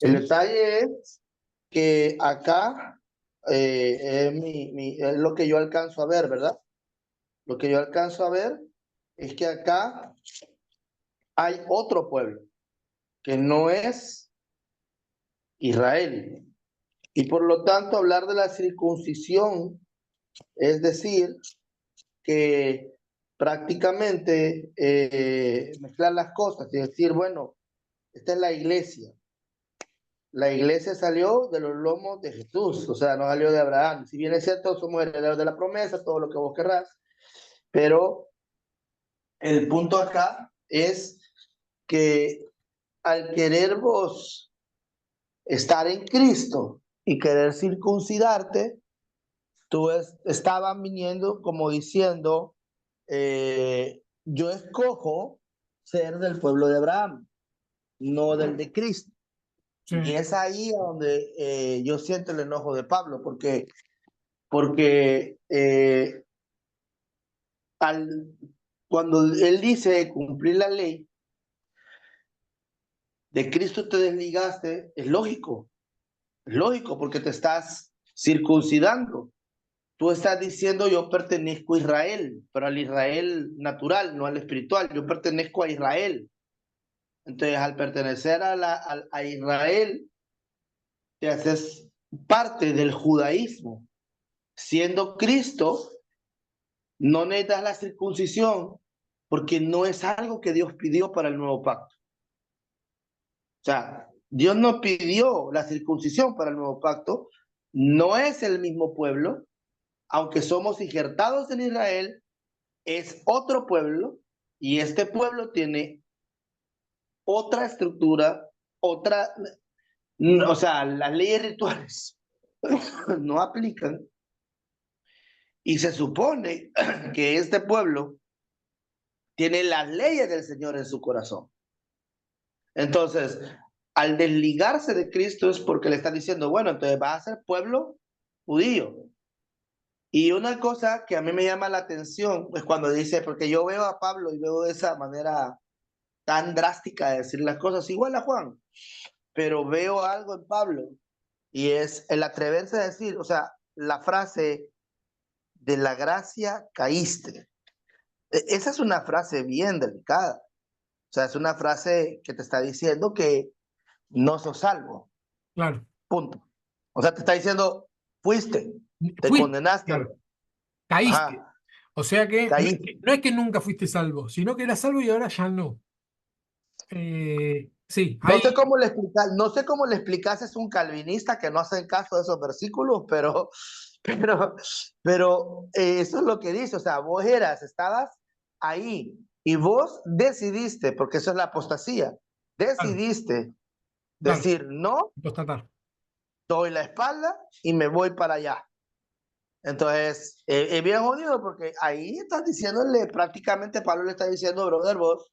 El sí, detalle es que acá es lo que yo alcanzo a ver, ¿verdad? Lo que yo alcanzo a ver es que acá hay otro pueblo, que no es Israel. Y por lo tanto, hablar de la circuncisión es decir que prácticamente mezclar las cosas y decir, bueno, esta es la iglesia. La iglesia salió de los lomos de Jesús, o sea, no salió de Abraham. Si bien es cierto, somos herederos de la promesa, todo lo que vos querrás, pero el punto acá es que al querer vos estar en Cristo y querer circuncidarte, estaban viniendo como diciendo, yo escojo ser del pueblo de Abraham, no del de Cristo. sí, Y es ahí donde yo siento el enojo de Pablo, porque al, cuando él dice cumplir la ley, de Cristo te desligaste, es lógico porque te estás circuncidando. Tú estás diciendo yo pertenezco a Israel, pero al Israel natural, no al espiritual. Yo pertenezco a Israel. Entonces, al pertenecer a Israel, te haces parte del judaísmo. Siendo Cristo, no necesitas la circuncisión porque no es algo que Dios pidió para el nuevo pacto. O sea, Dios no pidió la circuncisión para el nuevo pacto, no es el mismo pueblo, aunque somos injertados en Israel, es otro pueblo y este pueblo tiene otra estructura, otra, o sea, las leyes rituales no aplican y se supone que este pueblo tiene las leyes del Señor en su corazón. Entonces, al desligarse de Cristo es porque le está diciendo, bueno, entonces vas a ser pueblo judío. Y una cosa que a mí me llama la atención es cuando dice, porque yo veo a Pablo y veo de esa manera tan drástica de decir las cosas, igual a Juan, pero veo algo en Pablo y es el atreverse a decir, o sea, la frase de la gracia caíste. Esa es una frase bien delicada. O sea, es una frase que te está diciendo que no sos salvo. Claro. Punto. O sea, te está diciendo, fuiste, te Fuiste, condenaste. claro. Caíste. Ajá, O sea que caíste. no es que nunca fuiste salvo, sino que eras salvo y ahora ya no. Sí, No hay, sé cómo le explicas, no sé cómo le explicas a un calvinista que no hace caso de esos versículos, pero, eso es lo que dice. O sea, vos estabas ahí y vos decidiste, porque eso es la apostasía, claro, decidiste claro, decir no, constatar. doy la espalda y me voy para allá. Entonces, es bien jodido porque ahí estás diciéndole, prácticamente Pablo le está diciendo, brother, vos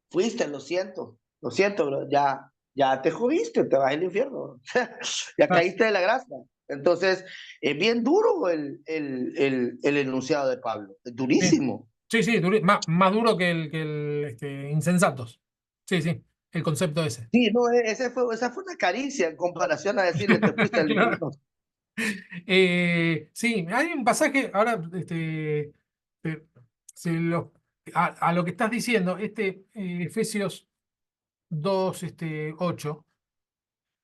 fuiste, lo siento, bro, ya te jodiste, te vas al infierno, ya Claro. caíste de la gracia. Entonces, es bien duro el enunciado de Pablo, es Sí, durísimo. sí, sí, más duro que el insensatos. Sí, sí, el concepto ese. Sí, no, esa fue una caricia en comparación a decirle, te fuiste al Claro. infierno. Sí, hay un pasaje, ahora, eh, se lo- a lo que estás diciendo, Efesios 2, 8,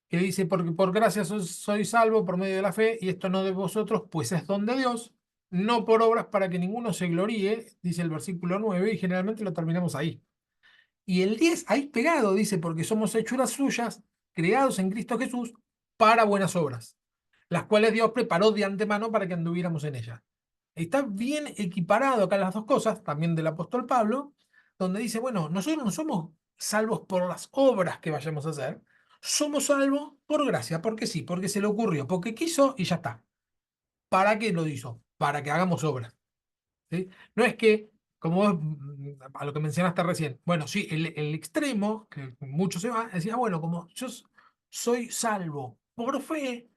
que dice, porque por gracia sois salvo por medio de la fe, y esto no de vosotros, pues es don de Dios, no por obras para que ninguno se gloríe, dice el versículo 9 y generalmente lo terminamos ahí. Y el 10 ahí pegado, dice, porque somos hechuras suyas, creados en Cristo Jesús, para buenas obras, las cuales Dios preparó de antemano para que anduviéramos en ellas. Está bien equiparado acá las dos cosas, también del apóstol Pablo, donde dice, bueno, nosotros no somos salvos por las obras que vayamos a hacer, somos salvos por gracia, porque sí, porque se le ocurrió, porque quiso y ya está. ¿Para qué lo hizo? Para que hagamos obras. ¿Sí? No es que, como vos, a lo que mencionaste recién, bueno, sí, el extremo, que mucho se va, decía, bueno, como yo soy salvo por fe,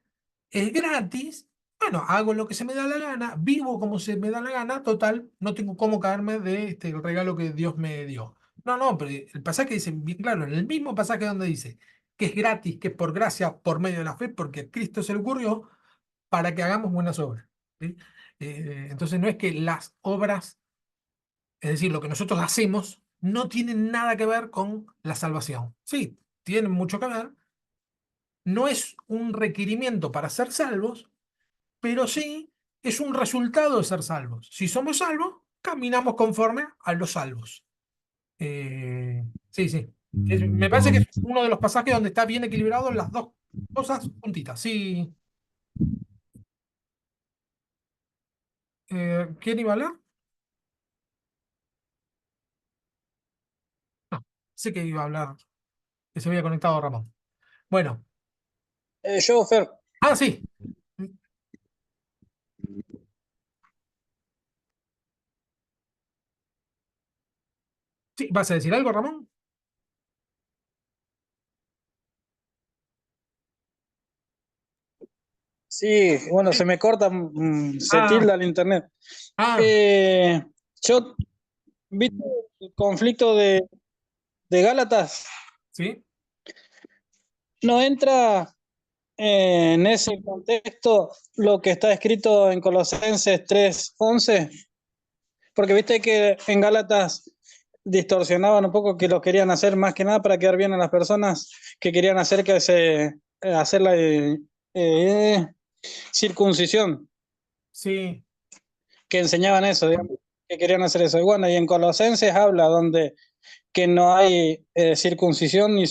es gratis, bueno, hago lo que se me da la gana, vivo como se me da la gana, total, no tengo cómo caerme de el regalo que Dios me dio. No, no, pero el pasaje dice bien claro, en el mismo pasaje donde dice que es gratis, que es por gracia, por medio de la fe, porque a Cristo se le ocurrió para que hagamos buenas obras. ¿Sí? Entonces no es que las obras, es decir, lo que nosotros hacemos, no tiene nada que ver con la salvación. Sí, tienen mucho que ver. No es un requerimiento para ser salvos, pero sí es un resultado de ser salvos. Si somos salvos, caminamos conforme a los salvos. Sí, sí. Me parece que es uno de los pasajes donde está bien equilibrado las dos cosas juntitas. Sí. ¿Quién iba a hablar? No, sé que iba a hablar, que se había conectado Ramón. Bueno, Yo, Fer, sí. Sí, ¿vas a decir algo, Ramón? sí, bueno, se me corta, se Ah, tilda el internet. ah, Eh, yo, ¿viste el conflicto de Gálatas? sí, ¿No entra en ese contexto lo que está escrito en Colosenses 3:11? Porque viste que en Gálatas distorsionaban un poco que lo querían hacer más que nada para quedar bien a las personas que querían hacer hacer la circuncisión. Sí, que enseñaban eso, digamos, que querían hacer eso. Y bueno, y en Colosenses habla donde que no hay circuncisión ni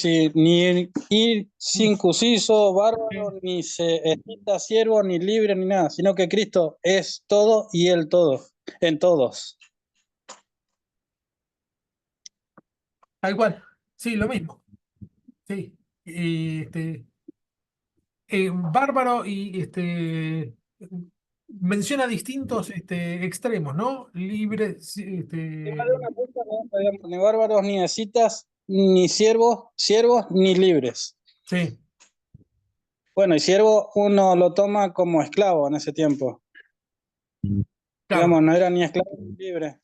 circunciso, bárbaro, sí, ni escita, siervo, ni libre, ni nada, sino que Cristo es todo y Él todo, en todos. tal cual. Sí, lo mismo. Sí. Bárbaro y menciona distintos extremos, ¿no? Libre, sí, Ni bárbaros, ni escitas, ni siervos, ni libres. sí, Bueno, y siervo uno lo toma como esclavo en ese tiempo. claro. Digamos, no era ni esclavo ni libre.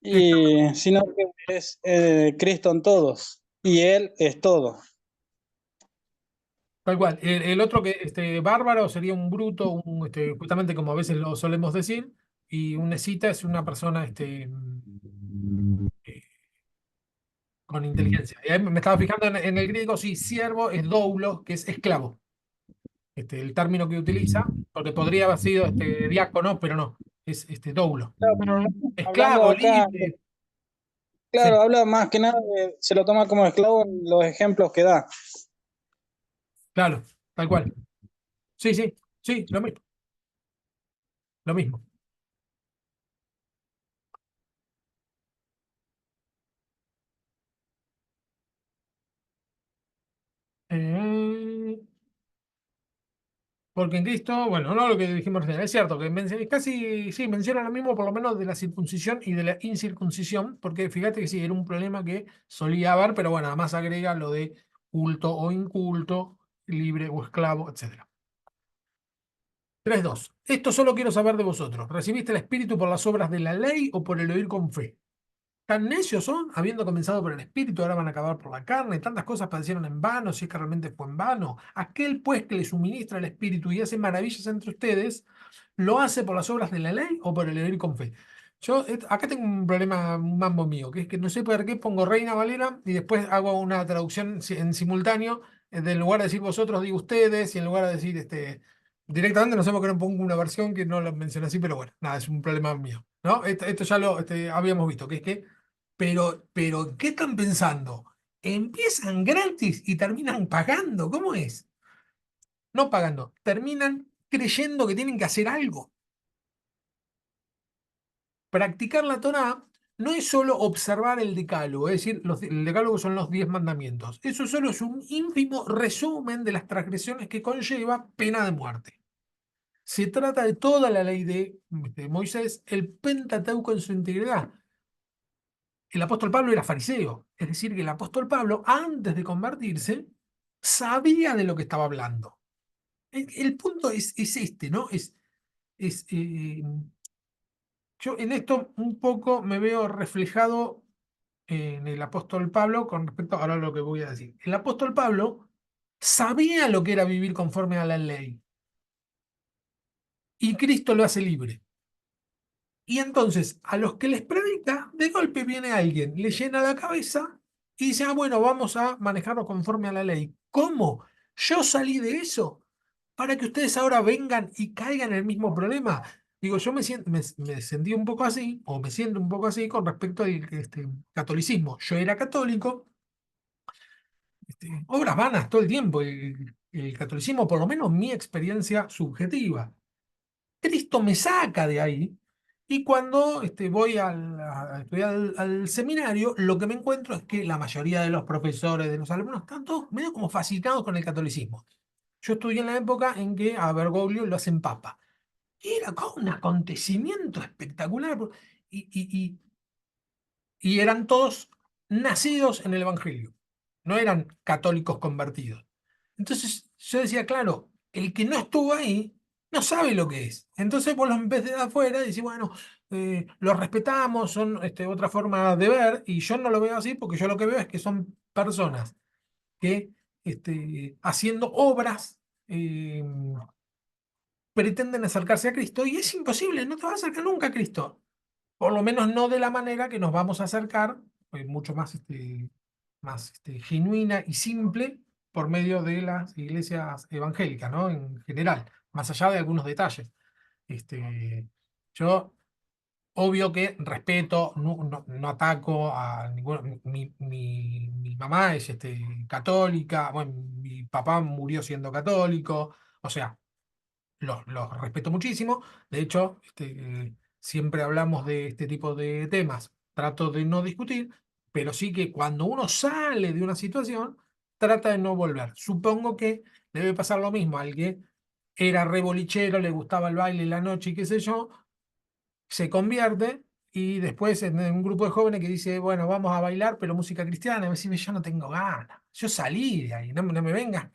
Está- Sino que es Cristo en todos. Y Él es todo. Tal cual. El otro que bárbaro sería un bruto, justamente como a veces lo solemos decir, y un escita es una persona eh, con inteligencia. Y ahí me estaba fijando en el griego, sí, siervo es doulos, que es esclavo. El término que utiliza, porque podría haber sido diácono, pero no, es doulo. Claro, pero hablando Esclavo, acá, libre. Sí, claro, habla más que nada, se lo toma como esclavo en los ejemplos que da. claro, tal cual. Sí, sí, sí, lo mismo, lo mismo. Eh, porque en Cristo, bueno, no lo que dijimos recién, es cierto que casi, sí, menciona lo mismo por lo menos de la circuncisión y de la incircuncisión, porque fíjate que sí, era un problema que solía haber, pero bueno, además agrega lo de culto o inculto, libre o esclavo, etcétera. 3:2. Esto solo quiero saber de vosotros. ¿Recibiste el Espíritu por las obras de la ley o por el oír con fe? Tan necios son, habiendo comenzado por el Espíritu, ahora van a acabar por la carne. Tantas cosas padecieron en vano, si es que realmente fue en vano. Aquel pues que le suministra el Espíritu y hace maravillas entre ustedes, ¿lo hace por las obras de la ley o por el oír con fe? Yo acá tengo un problema, un mambo mío, que es que no sé por qué pongo Reina Valera y después hago una traducción en simultáneo. En lugar de decir vosotros, digo ustedes, y en lugar de decir directamente, no sé por qué no pongo una versión que no lo menciona así, pero bueno, nada, es un problema mío, ¿no? Esto ya lo habíamos visto, que es que pero, ¿qué están pensando? ¿Empiezan gratis y terminan pagando? ¿Cómo es? No pagando, terminan creyendo que tienen que hacer algo. Practicar la Torá no es solo observar el decálogo, es decir, el decálogo son los 10 mandamientos. Eso solo es un ínfimo resumen de las transgresiones que conlleva pena de muerte. Se trata de toda la ley de Moisés, el Pentateuco en su integridad. El apóstol Pablo era fariseo, es decir, que el apóstol Pablo, antes de convertirse, sabía de lo que estaba hablando. El punto es este, ¿no? Es, yo en esto un poco me veo reflejado en el apóstol Pablo con respecto ahora a lo que voy a decir. El apóstol Pablo sabía lo que era vivir conforme a la ley y Cristo lo hace libre. Y entonces, a los que les predica, de golpe viene alguien, le llena la cabeza y dice, ah, bueno, vamos a manejarlo conforme a la ley. ¿Cómo? Yo salí de eso para que ustedes ahora vengan y caigan en el mismo problema. Digo, yo me sentí un poco así, o me siento un poco así con respecto al catolicismo. Yo era católico, obras vanas todo el tiempo, el catolicismo, por lo menos mi experiencia subjetiva. Cristo me saca de ahí y cuando voy a estudiar al seminario, lo que me encuentro es que la mayoría de los profesores, de los alumnos, están todos medio como fascinados con el catolicismo. Yo estudié en la época en que a Bergoglio lo hacen papa. Y era como un acontecimiento espectacular. Y, y eran todos nacidos en el Evangelio, no eran católicos convertidos. Entonces yo decía, claro, el que no estuvo ahí no sabe lo que es. Entonces vos los ves de afuera y decís, bueno, los respetamos, son otra forma de ver, y yo no lo veo así porque yo lo que veo es que son personas que haciendo obras pretenden acercarse a Cristo y es imposible, no te vas a acercar nunca a Cristo. Por lo menos no de la manera que nos vamos a acercar, mucho más genuina y simple por medio de las iglesias evangélicas, ¿no? En general, más allá de algunos detalles. Yo, obvio que respeto, no ataco a ninguno. Mi mamá es católica, bueno, mi papá murió siendo católico, o sea, los respeto muchísimo. De hecho, siempre hablamos de este tipo de temas. Trato de no discutir, pero sí que cuando uno sale de una situación, trata de no volver. Supongo que debe pasar lo mismo. Al que era re bolichero, le gustaba el baile, la noche y qué sé yo, se convierte y después en un grupo de jóvenes que dice, bueno, vamos a bailar, pero música cristiana. Y me dice, yo no tengo ganas. Yo salí de ahí, no me vengas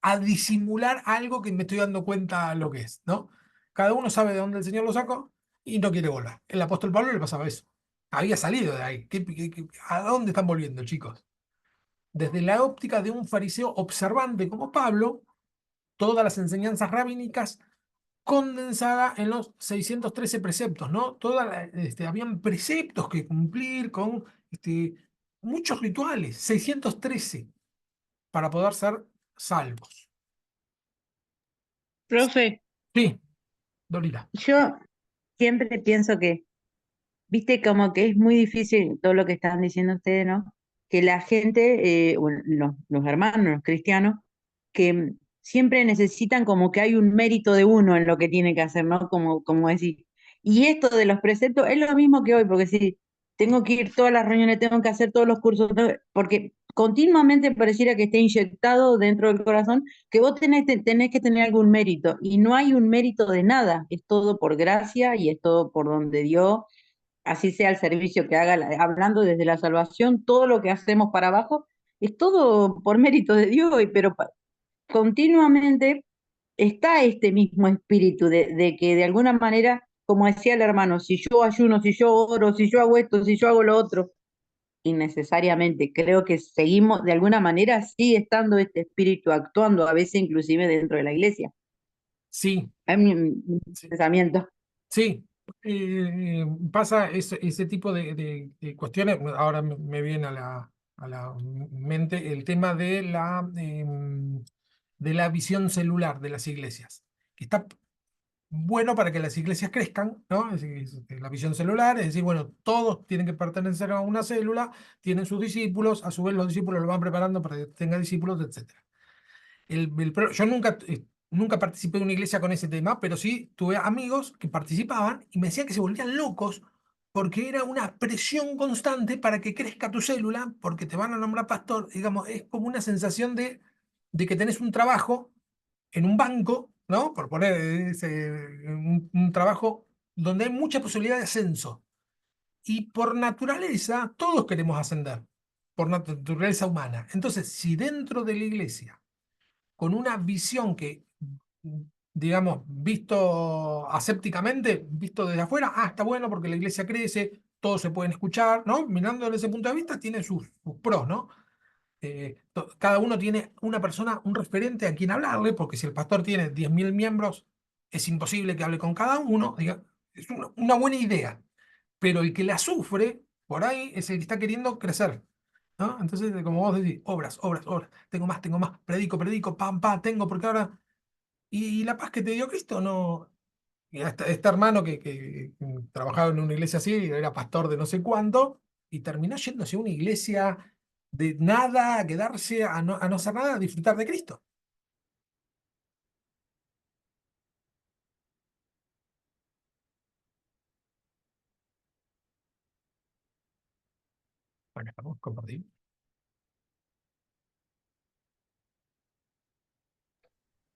a disimular algo que me estoy dando cuenta lo que es, ¿no? Cada uno sabe de dónde el Señor lo sacó y no quiere volver. El apóstol Pablo le pasaba eso. Había salido de ahí. ¿A dónde están volviendo, chicos? Desde la óptica de un fariseo observante como Pablo, todas las enseñanzas rabínicas condensadas en los 613 preceptos, ¿no? Habían preceptos que cumplir con muchos rituales, 613 para poder ser salvos. Profe, Sí, Dorita. yo siempre pienso que, viste, como que es muy difícil todo lo que están diciendo ustedes, ¿no? Que la gente, bueno, los hermanos, los cristianos, que siempre necesitan como que hay un mérito de uno en lo que tiene que hacer, ¿no? Como decir. Y esto de los preceptos es lo mismo que hoy, porque si tengo que ir a todas las reuniones, tengo que hacer todos los cursos, porque continuamente pareciera que esté inyectado dentro del corazón que vos tenés que tener algún mérito, y no hay un mérito de nada, es todo por gracia y es todo por donde Dios, así sea el servicio que haga, hablando desde la salvación, todo lo que hacemos para abajo, es todo por mérito de Dios, pero continuamente está este mismo espíritu de que de alguna manera, como decía el hermano, si yo ayuno, si yo oro, si yo hago esto, si yo hago lo otro, innecesariamente. Creo que seguimos, de alguna manera, sigue estando este espíritu actuando, a veces inclusive dentro de la iglesia. Sí, Es mi sí, pensamiento. sí. Pasa ese tipo de cuestiones. Ahora me viene a la mente el tema de la visión celular de las iglesias, que está bueno para que las iglesias crezcan, ¿no? La visión celular, es decir, bueno, todos tienen que pertenecer a una célula, tienen sus discípulos, a su vez los discípulos lo van preparando para que tenga discípulos, etc. Yo nunca participé de una iglesia con ese tema, pero sí tuve amigos que participaban y me decían que se volvían locos porque era una presión constante para que crezca tu célula, porque te van a nombrar pastor. Digamos, es como una sensación de que tenés un trabajo en un banco, ¿no? Por poner un trabajo donde hay mucha posibilidad de ascenso. Y por naturaleza, todos queremos ascender, por naturaleza humana. Entonces, si dentro de la iglesia con una visión que, digamos, visto asépticamente, visto desde afuera, está bueno porque la iglesia crece, todos se pueden escuchar, ¿no? Mirando desde ese punto de vista, tiene sus pros, ¿no? Cada uno tiene una persona, un referente a quien hablarle, porque si el pastor tiene 10.000 miembros, es imposible que hable con cada uno, es una buena idea, pero el que la sufre, por ahí, es el que está queriendo crecer. ¿No? Entonces, como vos decís, obras, obras, obras, tengo más, predico, pam, pam, tengo, porque ahora. Y la paz que te dio Cristo, no. Y este hermano que trabajaba en una iglesia así, era pastor de no sé cuánto, y terminó yéndose a una iglesia de nada, a quedarse, a no hacer nada, a disfrutar de Cristo. Bueno, estamos compartiendo.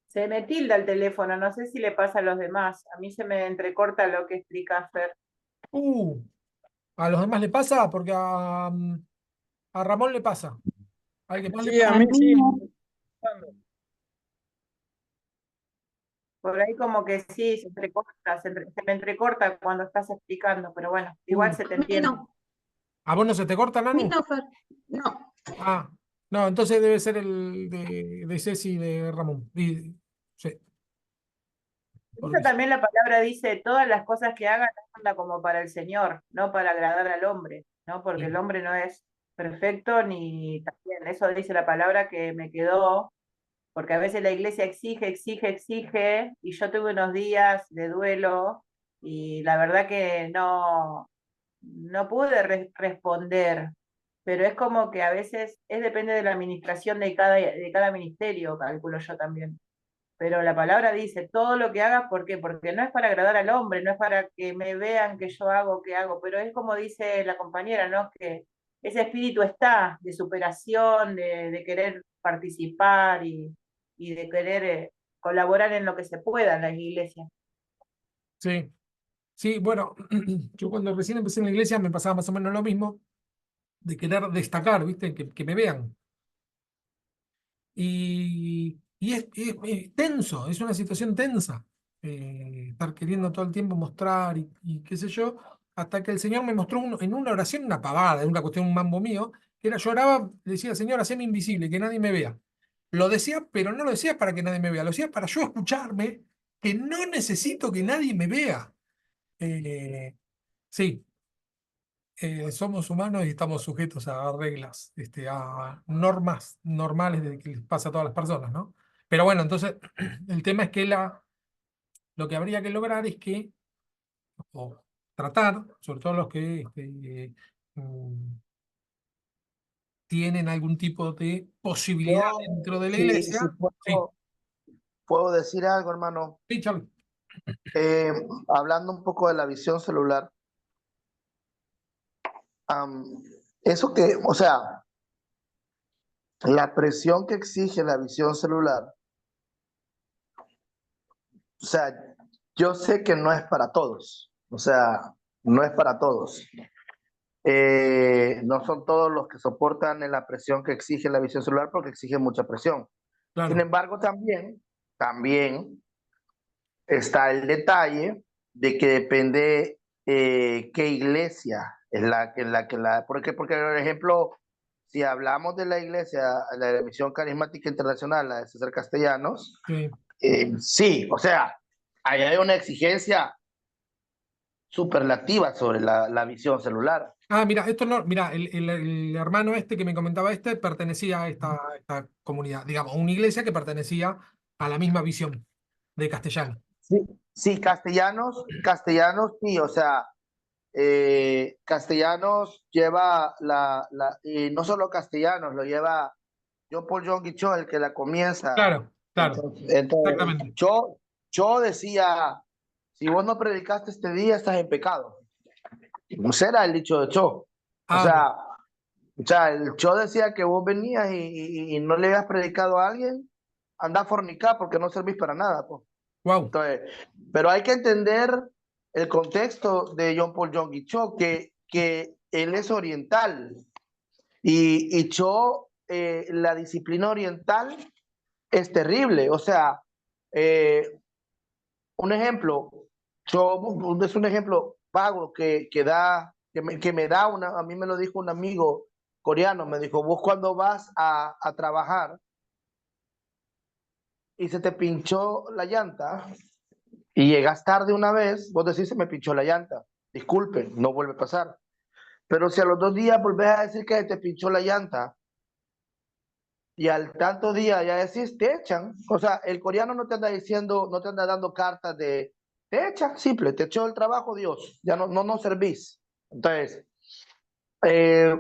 Se me tilda el teléfono, no sé si le pasa a los demás. A mí se me entrecorta lo que explica Fer. Uh, a los demás le pasa, porque a Ramón le pasa. ¿A alguien más le Sí, a pasa? mí sí. Por ahí como que sí, se entrecorta, se me entrecorta cuando estás explicando, pero bueno, igual se te A mí entiende. no, ¿A vos no se te corta, a mí Nanu? no, Fer, no. Ah, no, entonces debe ser el de Ceci y de Ramón. Sí, Eso porque también la palabra dice, todas las cosas que hagan, anda como para el Señor, no para agradar al hombre, ¿no? Porque el sí. hombre no es perfecto ni también, eso dice la palabra que me quedó, porque a veces la iglesia exige, exige, exige, y yo tuve unos días de duelo y la verdad que no pude responder, pero es como que a veces depende de la administración de cada ministerio, calculo yo también. Pero la palabra dice, todo lo que hagas, ¿por qué? Porque no es para agradar al hombre, no es para que me vean que yo hago, que hago, pero es como dice la compañera, ¿no? Que ese espíritu está de superación, de querer participar y de querer colaborar en lo que se pueda en la iglesia. Sí, sí, bueno, yo cuando recién empecé en la iglesia me pasaba más o menos lo mismo, de querer destacar, ¿viste? Que me vean. Y es tenso, es una situación tensa, estar queriendo todo el tiempo mostrar y qué sé yo, hasta que el Señor me mostró en una oración una pavada, una cuestión, un mambo mío, que era, yo oraba, le decía, Señor, haceme invisible, que nadie me vea. Lo decía, pero no lo decía para que nadie me vea, lo decía para yo escucharme, que no necesito que nadie me vea. Sí, somos humanos y estamos sujetos a reglas, a normas normales de que les pasa a todas las personas, ¿no? Pero bueno, entonces el tema es que lo que habría que lograr es que, o tratar, sobre todo los que mm, tienen algún tipo de posibilidad Yo, dentro de la si iglesia. Sí, puedo decir algo, hermano. sí, Charlie. Eh, Hablando un poco de la visión celular, am, eso que, o sea, la presión que exige la visión celular, o sea, yo sé que no es para todos, o sea, no es para todos. No son todos los que soportan la presión que exige la visión celular porque exige mucha presión. Sin Claro. embargo, también está el detalle de que depende qué iglesia es porque, por ejemplo, si hablamos de la iglesia, la Misión Carismática Internacional, la de César Castellanos, Sí. sí, o sea, ahí hay una exigencia superlativa sobre la visión celular. Ah, mira, esto no, mira, el hermano este que me comentaba pertenecía a esta comunidad, digamos, una iglesia que pertenecía a la misma visión de Castellano. Sí, sí, castellanos, sí, o sea, Castellanos lleva y no solo Castellanos, lo lleva John Paul John Guichot, el que la comienza. Claro, claro, Entonces, exactamente. yo decía, si vos no predicaste este día, estás en pecado. No será el dicho de Cho. O Ah, sea, el Cho decía que vos venías y no le habías predicado a alguien, anda a fornicar porque no servís para nada, pues. wow, Entonces, pero hay que entender el contexto de John Paul John Cho, que él es oriental y Cho, la disciplina oriental es terrible. O sea, eh, un ejemplo, Cho es un ejemplo vago que me da a mí me lo dijo un amigo coreano, me dijo, vos cuando vas a trabajar y se te pinchó la llanta, y llegas tarde una vez, vos decís, se me pinchó la llanta. Disculpen, no vuelve a pasar. Pero si a los 2 días volvés a decir que te pinchó la llanta y al tanto día ya decís, te echan. O sea, el coreano no te anda diciendo, no te anda dando cartas de, te echan, simple, te echó el trabajo, Dios, ya no servís. Entonces, eh,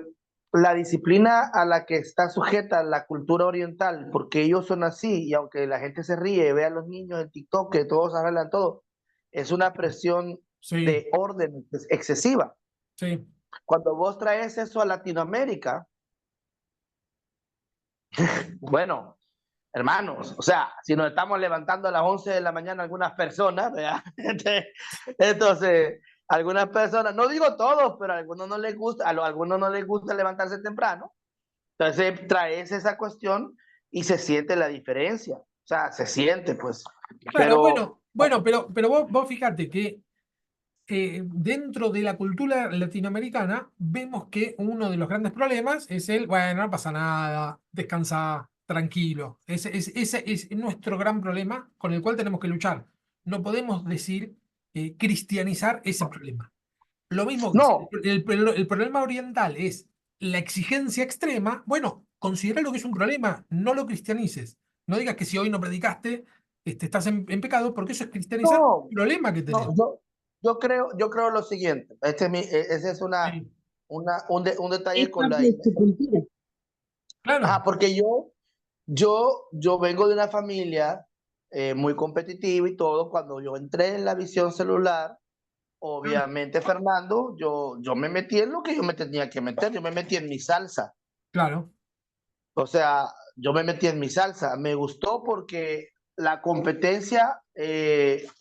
la disciplina a la que está sujeta la cultura oriental, porque ellos son así, y aunque la gente se ríe, ve a los niños en TikTok que todos hablan todo, es una presión sí, de orden excesiva. sí. Cuando vos traes eso a Latinoamérica, bueno, hermanos, o sea, si nos estamos levantando a las 11 de la mañana algunas personas, ¿verdad? Entonces, algunas personas, no digo todos, pero a algunos no les gusta, algunos no les gusta levantarse temprano. Entonces traes esa cuestión y se siente la diferencia. O sea, se siente, pues. Claro, Pero bueno, pero vos fíjate que dentro de la cultura latinoamericana vemos que uno de los grandes problemas es bueno, no pasa nada, descansa tranquilo. Ese es nuestro gran problema con el cual tenemos que luchar. No podemos decir cristianizar ese problema. Lo mismo, no, el problema oriental es la exigencia extrema. Bueno, considera lo que es un problema, no lo cristianices. No digas que si hoy no predicaste, estás en pecado, porque eso es cristianizar No, el problema que no, tenemos. yo creo lo siguiente. Ese es Sí, un detalle Es con parte la de su iglesia. cultura. claro, Ajá, porque yo vengo de una familia muy competitiva y todo. Cuando yo entré en la visión celular, obviamente, Fernando, yo me metí en lo que yo me tenía que meter. Yo me metí en mi salsa. claro, O sea, yo me metí en mi salsa. Me gustó porque la competencia es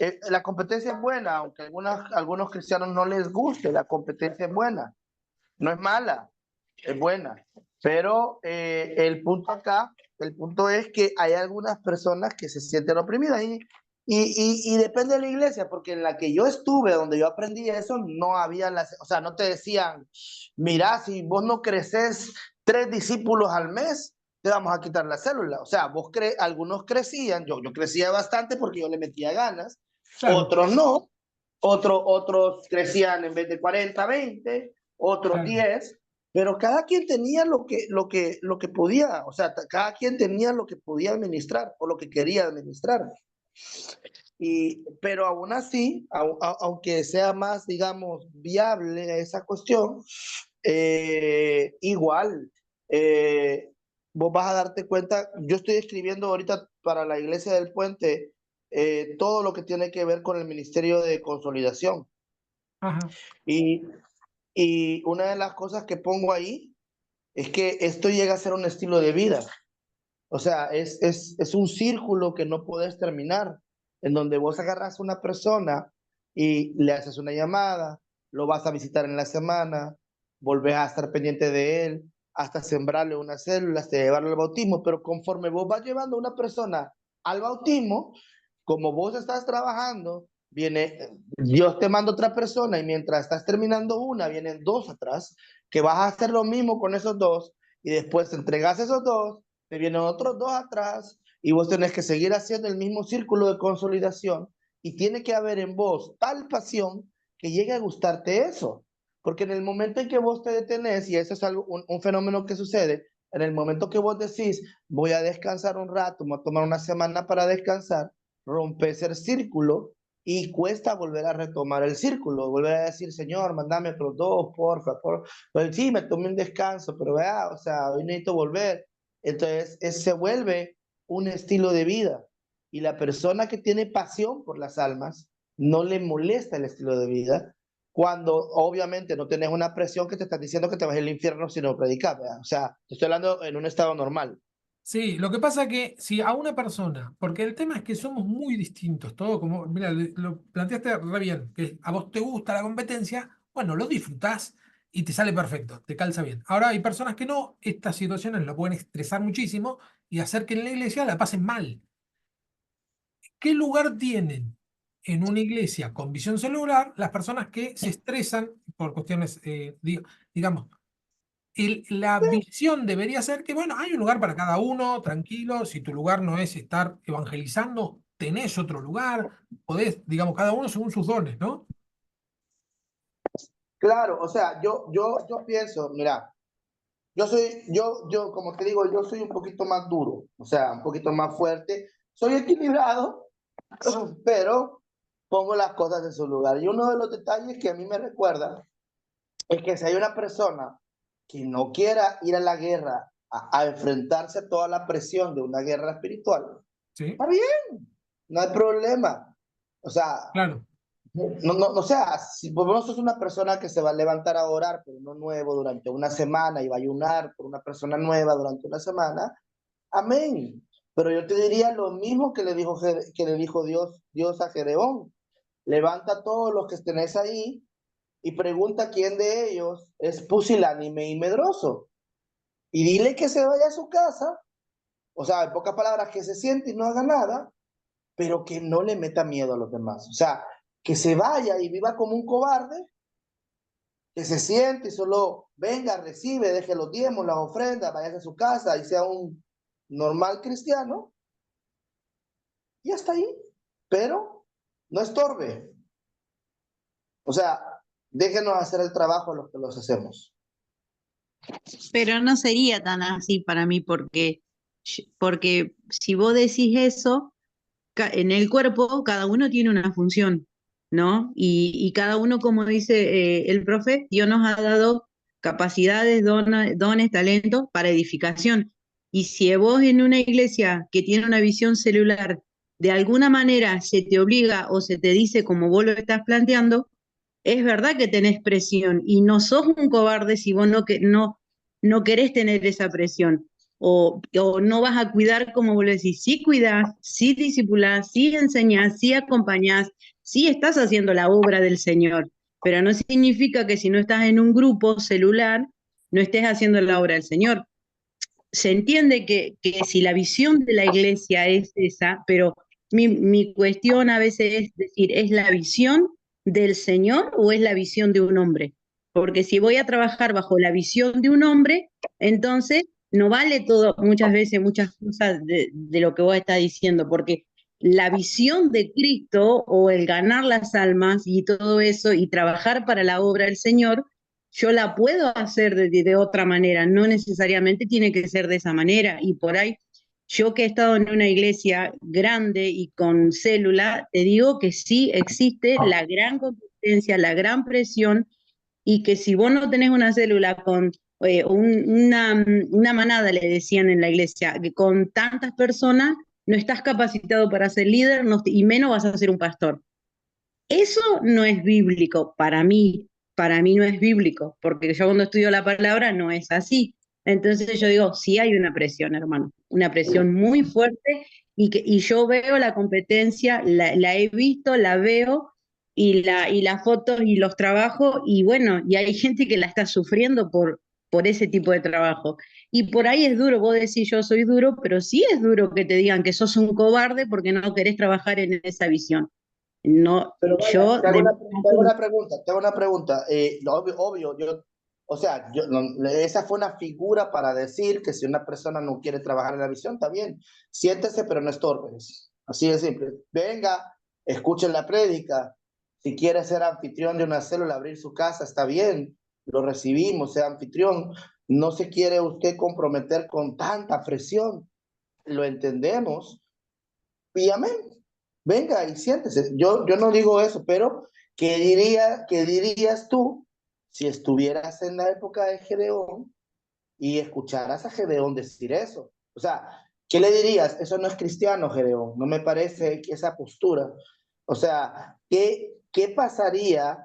buena, aunque a algunos cristianos no les guste, la competencia es buena. No es mala, es buena. Pero el punto es que hay algunas personas que se sienten oprimidas y depende de la iglesia, porque en la que yo estuve, donde yo aprendí eso, no había o sea, no te decían, mira, si vos no creces 3 discípulos al mes, te vamos a quitar la célula. O sea, algunos crecían, yo crecía bastante porque yo le metía ganas, claro, otros no, otros crecían en vez de 40, 20, otros claro. 10, pero cada quien tenía lo que podía, o sea, cada quien tenía lo que podía administrar o lo que quería administrar. Pero aún así, aunque sea más, digamos, viable esa cuestión, igual, eh, vos vas a darte cuenta, yo estoy escribiendo ahorita para la Iglesia del Puente todo lo que tiene que ver con el Ministerio de Consolidación. Ajá. Y, y una de las cosas que pongo ahí es que esto llega a ser un estilo de vida. O sea, es un círculo que no puedes terminar, en donde vos agarras a una persona y le haces una llamada, lo vas a visitar en la semana, volvés a estar pendiente de él, hasta sembrarle unas células, de llevarlo al bautismo, pero conforme vos vas llevando a una persona al bautismo, como vos estás trabajando, Dios te manda otra persona y mientras estás terminando una, vienen dos atrás, que vas a hacer lo mismo con esos dos y después entregas esos dos, te vienen otros dos atrás y vos tenés que seguir haciendo el mismo círculo de consolidación y tiene que haber en vos tal pasión que llegue a gustarte eso. Porque en el momento en que vos te detenés, y eso es un fenómeno que sucede, en el momento que vos decís, voy a descansar un rato, voy a tomar una semana para descansar, rompes el círculo y cuesta volver a retomar el círculo, volver a decir, Señor, mandame otros dos, porfa, Pues sí, me tomé un descanso, pero vea, o sea, hoy necesito volver. Entonces, se vuelve un estilo de vida. Y la persona que tiene pasión por las almas no le molesta el estilo de vida cuando obviamente no tenés una presión que te estás diciendo que te vas al infierno si no predicas, ¿verdad? O sea, te estoy hablando en un estado normal. Sí, lo que pasa que si a una persona, porque el tema es que somos muy distintos, todo como, mira, lo planteaste re bien, que a vos te gusta la competencia, bueno, lo disfrutás y te sale perfecto, te calza bien. Ahora hay personas que no, estas situaciones lo pueden estresar muchísimo y hacer que en la iglesia la pasen mal. ¿Qué lugar tienen en una iglesia con visión celular las personas que se estresan por cuestiones, digamos, la visión debería ser que, bueno, hay un lugar para cada uno, tranquilo, si tu lugar no es estar evangelizando, tenés otro lugar, podés, digamos, cada uno según sus dones, ¿no? Claro, o sea, yo pienso, mira, como te digo, yo soy un poquito más duro, o sea, un poquito más fuerte. Soy equilibrado, pero pongo las cosas en su lugar. Y uno de los detalles que a mí me recuerda es que si hay una persona que no quiera ir a la guerra, a enfrentarse a toda la presión de una guerra espiritual, Sí, está bien, no hay problema. O sea, claro, o sea, si vos no sos una persona que se va a levantar a orar por uno nuevo durante una semana y va a ayunar por una persona nueva durante una semana, amén. Pero yo te diría lo mismo que le dijo Dios a Gedeón. Levanta a todos los que tenés ahí y pregunta quién de ellos es pusilánime y medroso. Y dile que se vaya a su casa, o sea, en pocas palabras, que se siente y no haga nada, pero que no le meta miedo a los demás. O sea, que se vaya y viva como un cobarde, que se siente y solo venga, recibe, deje los diezmos, las ofrendas, vaya a su casa y sea un normal cristiano, y hasta ahí. Pero no estorbe. O sea, déjenos hacer el trabajo a los que los hacemos. Pero no sería tan así para mí porque Porque si vos decís eso, en el cuerpo cada uno tiene una función, ¿no? Y cada uno, como dice el profe, Dios nos ha dado capacidades, dones, talentos para edificación. Y si vos en una iglesia que tiene una visión celular, de alguna manera se te obliga o se te dice como vos lo estás planteando, es verdad que tenés presión y no sos un cobarde si vos no querés tener esa presión o no vas a cuidar como vos lo decís. Sí cuidás, sí discipulás, sí enseñás, sí acompañás, sí estás haciendo la obra del Señor, pero no significa que si no estás en un grupo celular, no estés haciendo la obra del Señor. Se entiende que si la visión de la iglesia es esa, pero mi cuestión a veces es decir, ¿es la visión del Señor o es la visión de un hombre? Porque si voy a trabajar bajo la visión de un hombre, entonces no vale todo, muchas veces, muchas cosas de lo que vos estás diciendo, porque la visión de Cristo o el ganar las almas y todo eso y trabajar para la obra del Señor, yo la puedo hacer de otra manera, no necesariamente tiene que ser de esa manera. Y por ahí, yo que he estado en una iglesia grande y con célula, te digo que sí existe la gran competencia, la gran presión, y que si vos no tenés una célula con una manada, le decían en la iglesia, que con tantas personas no estás capacitado para ser líder y menos vas a ser un pastor. Eso no es bíblico para mí no es bíblico, porque yo cuando estudio la palabra no es así. Entonces yo digo, sí hay una presión, hermano, una presión muy fuerte y yo veo la competencia, la he visto, la veo y las fotos y los trabajos y bueno, y hay gente que la está sufriendo por ese tipo de trabajo. Y por ahí es duro, vos decís yo soy duro, pero sí es duro que te digan que sos un cobarde porque no querés trabajar en esa visión. No, Pero vaya, yo de te hago una pregunta, te hago una pregunta. Obvio, o sea, esa fue una figura para decir que si una persona no quiere trabajar en la visión, está bien, siéntese, pero no estorbes. Así de simple. Venga, escuchen la prédica. Si quiere ser anfitrión de una célula, abrir su casa, está bien, lo recibimos, sea anfitrión. No se quiere usted comprometer con tanta presión, lo entendemos. Y amén. Venga y siéntese. Yo no digo eso, pero qué dirías tú si estuvieras en la época de Gedeón y escucharas a Gedeón decir eso? O sea, ¿qué le dirías? Eso no es cristiano, Gedeón. No me parece que esa postura. O sea, ¿qué pasaría?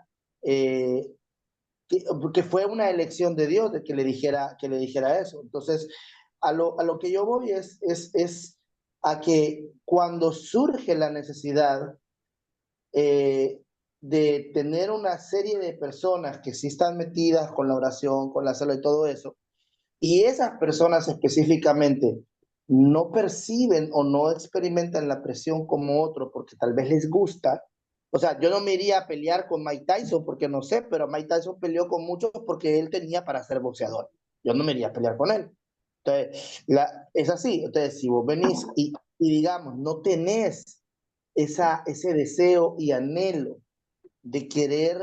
Porque fue una elección de Dios de que le dijera eso. Entonces, a lo que yo voy es a que cuando surge la necesidad eh, de tener una serie de personas que sí están metidas con la oración, con la célula y todo eso, y esas personas específicamente no perciben o no experimentan la presión como otro porque tal vez les gusta. O sea, yo no me iría a pelear con Mike Tyson porque no sé, pero Mike Tyson peleó con muchos porque él tenía para ser boxeador. Yo no me iría a pelear con él. Entonces, es así. Entonces, si vos venís y digamos, no tenés ese deseo y anhelo de querer,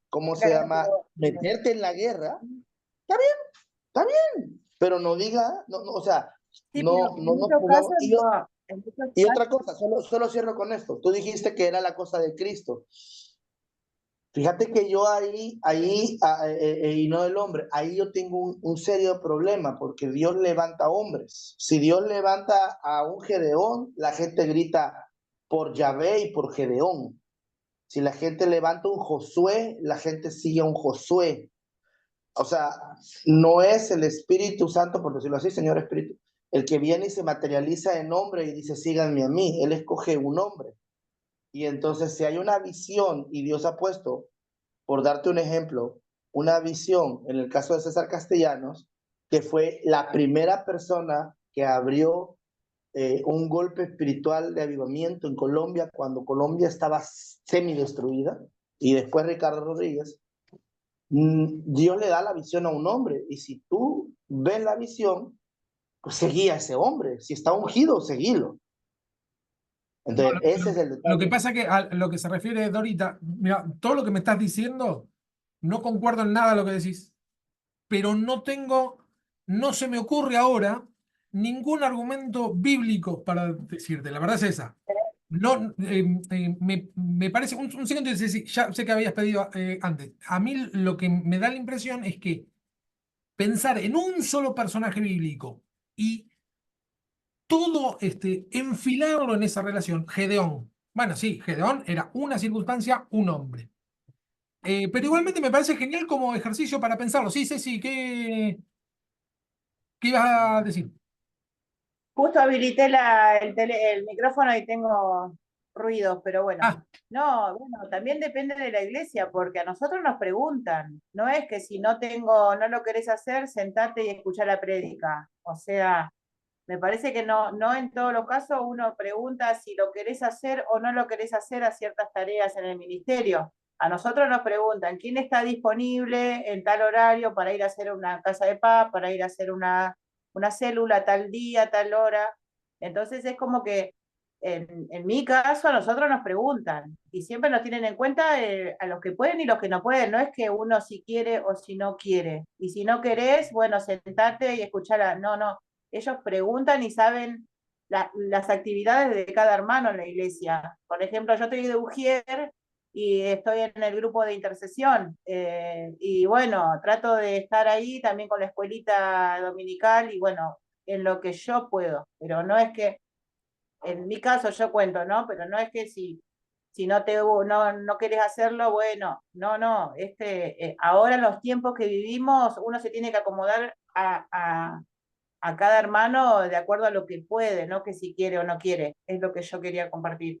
¿cómo se llama? Meterte en la guerra, está bien, está bien, pero no diga, o sea, Sí, no, pero en no nos muchos pongamos. casos no, en muchos Y casos otra cosa, solo cierro con esto. Tú dijiste que era la cosa de Cristo. Fíjate que yo y no el hombre, ahí yo tengo un serio problema, porque Dios levanta hombres. Si Dios levanta a un Gedeón, la gente grita por Yahvé y por Gedeón. Si la gente levanta un Josué, la gente sigue a un Josué. O sea, no es el Espíritu Santo, por decirlo así, Señor Espíritu, el que viene y se materializa en hombre y dice, síganme a mí. Él escoge un hombre. Y entonces, si hay una visión y Dios ha puesto, por darte un ejemplo, una visión, en el caso de César Castellanos, que fue la primera persona que abrió un golpe espiritual de avivamiento en Colombia, cuando Colombia estaba semi-destruida, y después Ricardo Rodríguez, Dios le da la visión a un hombre, y si tú ves la visión, pues seguí a ese hombre. Si está ungido, seguilo. Entonces, ese es el Lo que detalle. pasa que a lo que se refiere Dorita, mira, todo lo que me estás diciendo, no concuerdo en nada lo que decís, pero no se me ocurre ahora ningún argumento bíblico para decirte, la verdad es esa. No, me parece, un segundo, Ceci, ya sé que habías pedido antes. A mí lo que me da la impresión es que pensar en un solo personaje bíblico y todo enfilarlo en esa relación, Gedeón. Bueno, sí, Gedeón era una circunstancia, un hombre. Pero igualmente me parece genial como ejercicio para pensarlo. Sí, Ceci, ¿qué ibas a decir? Justo habilité el micrófono y tengo ruidos, pero bueno. Ah, No, bueno, también depende de la iglesia, porque a nosotros nos preguntan. No es que si no lo querés hacer, sentate y escuchá la prédica. O sea, me parece que no en todos los casos uno pregunta si lo querés hacer o no lo querés hacer a ciertas tareas en el ministerio. A nosotros nos preguntan quién está disponible en tal horario para ir a hacer una casa de paz, para ir a hacer una célula tal día, tal hora. Entonces es como que en mi caso a nosotros nos preguntan y siempre nos tienen en cuenta a los que pueden y los que no pueden. No es que uno si quiere o si no quiere. Y si no querés, bueno, sentate y escucharla. No, no, ellos preguntan y saben las actividades de cada hermano en la iglesia. Por ejemplo, yo estoy de Ujier y estoy en el grupo de intercesión. Y bueno, trato de estar ahí también con la escuelita dominical y bueno, en lo que yo puedo. Pero no es que, en mi caso yo cuento, ¿no? Pero no es que si no querés hacerlo, bueno, no. Ahora en los tiempos que vivimos, uno se tiene que acomodar a cada hermano de acuerdo a lo que puede, no que si quiere o no quiere. Es lo que yo quería compartir.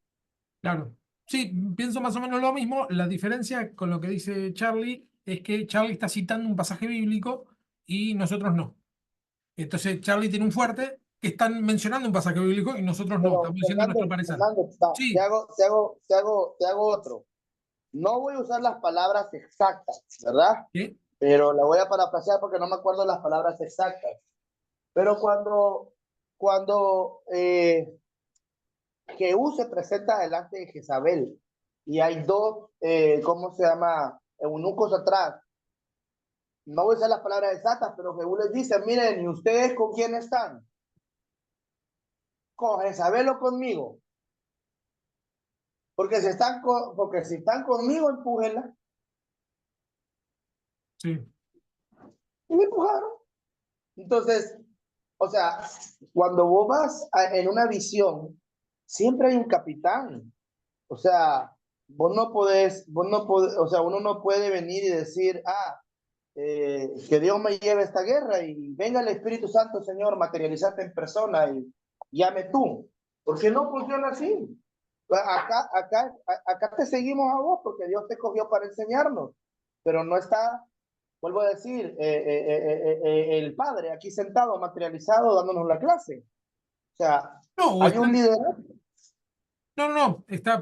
claro. Sí, pienso más o menos lo mismo. La diferencia con lo que dice Charlie es que Charlie está citando un pasaje bíblico y nosotros no. Entonces Charlie tiene un fuerte que están mencionando un pasaje bíblico y nosotros no. Pero Estamos diciendo nuestro parecer. Fernando, Sí, te hago otro. No voy a usar las palabras exactas, ¿verdad? ¿sí? Pero la voy a parafrasear porque no me acuerdo las palabras exactas. Pero cuando Jehú se presenta delante de Jezabel y hay dos, ¿cómo se llama? Eunucos atrás. No voy a usar las palabras exactas, pero Jehú les dice, miren, ¿y ustedes con quién están? ¿Con Jezabel o conmigo? Porque si están conmigo, empújenla. Sí. Y me empujaron. Entonces, o sea, cuando vos vas en una visión, siempre hay un capitán. O sea, o sea, uno no puede venir y decir, que Dios me lleve a esta guerra y venga el Espíritu Santo, Señor, materializarte en persona y llame tú. Porque no funciona así. Acá te seguimos a vos porque Dios te cogió para enseñarnos, pero no está, vuelvo a decir, el Padre aquí sentado, materializado, dándonos la clase. O sea, No, hay un liderazgo. no. Está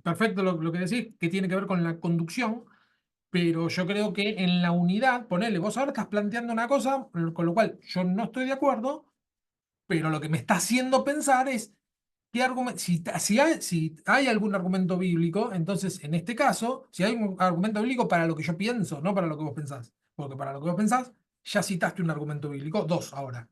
perfecto lo que decís, que tiene que ver con la conducción, pero yo creo que en la unidad, ponele, vos ahora estás planteando una cosa, con lo cual yo no estoy de acuerdo, pero lo que me está haciendo pensar es qué argumento, si hay algún argumento bíblico, entonces en este caso, si hay un argumento bíblico para lo que yo pienso, no para lo que vos pensás, porque para lo que vos pensás, ya citaste un argumento bíblico, dos ahora.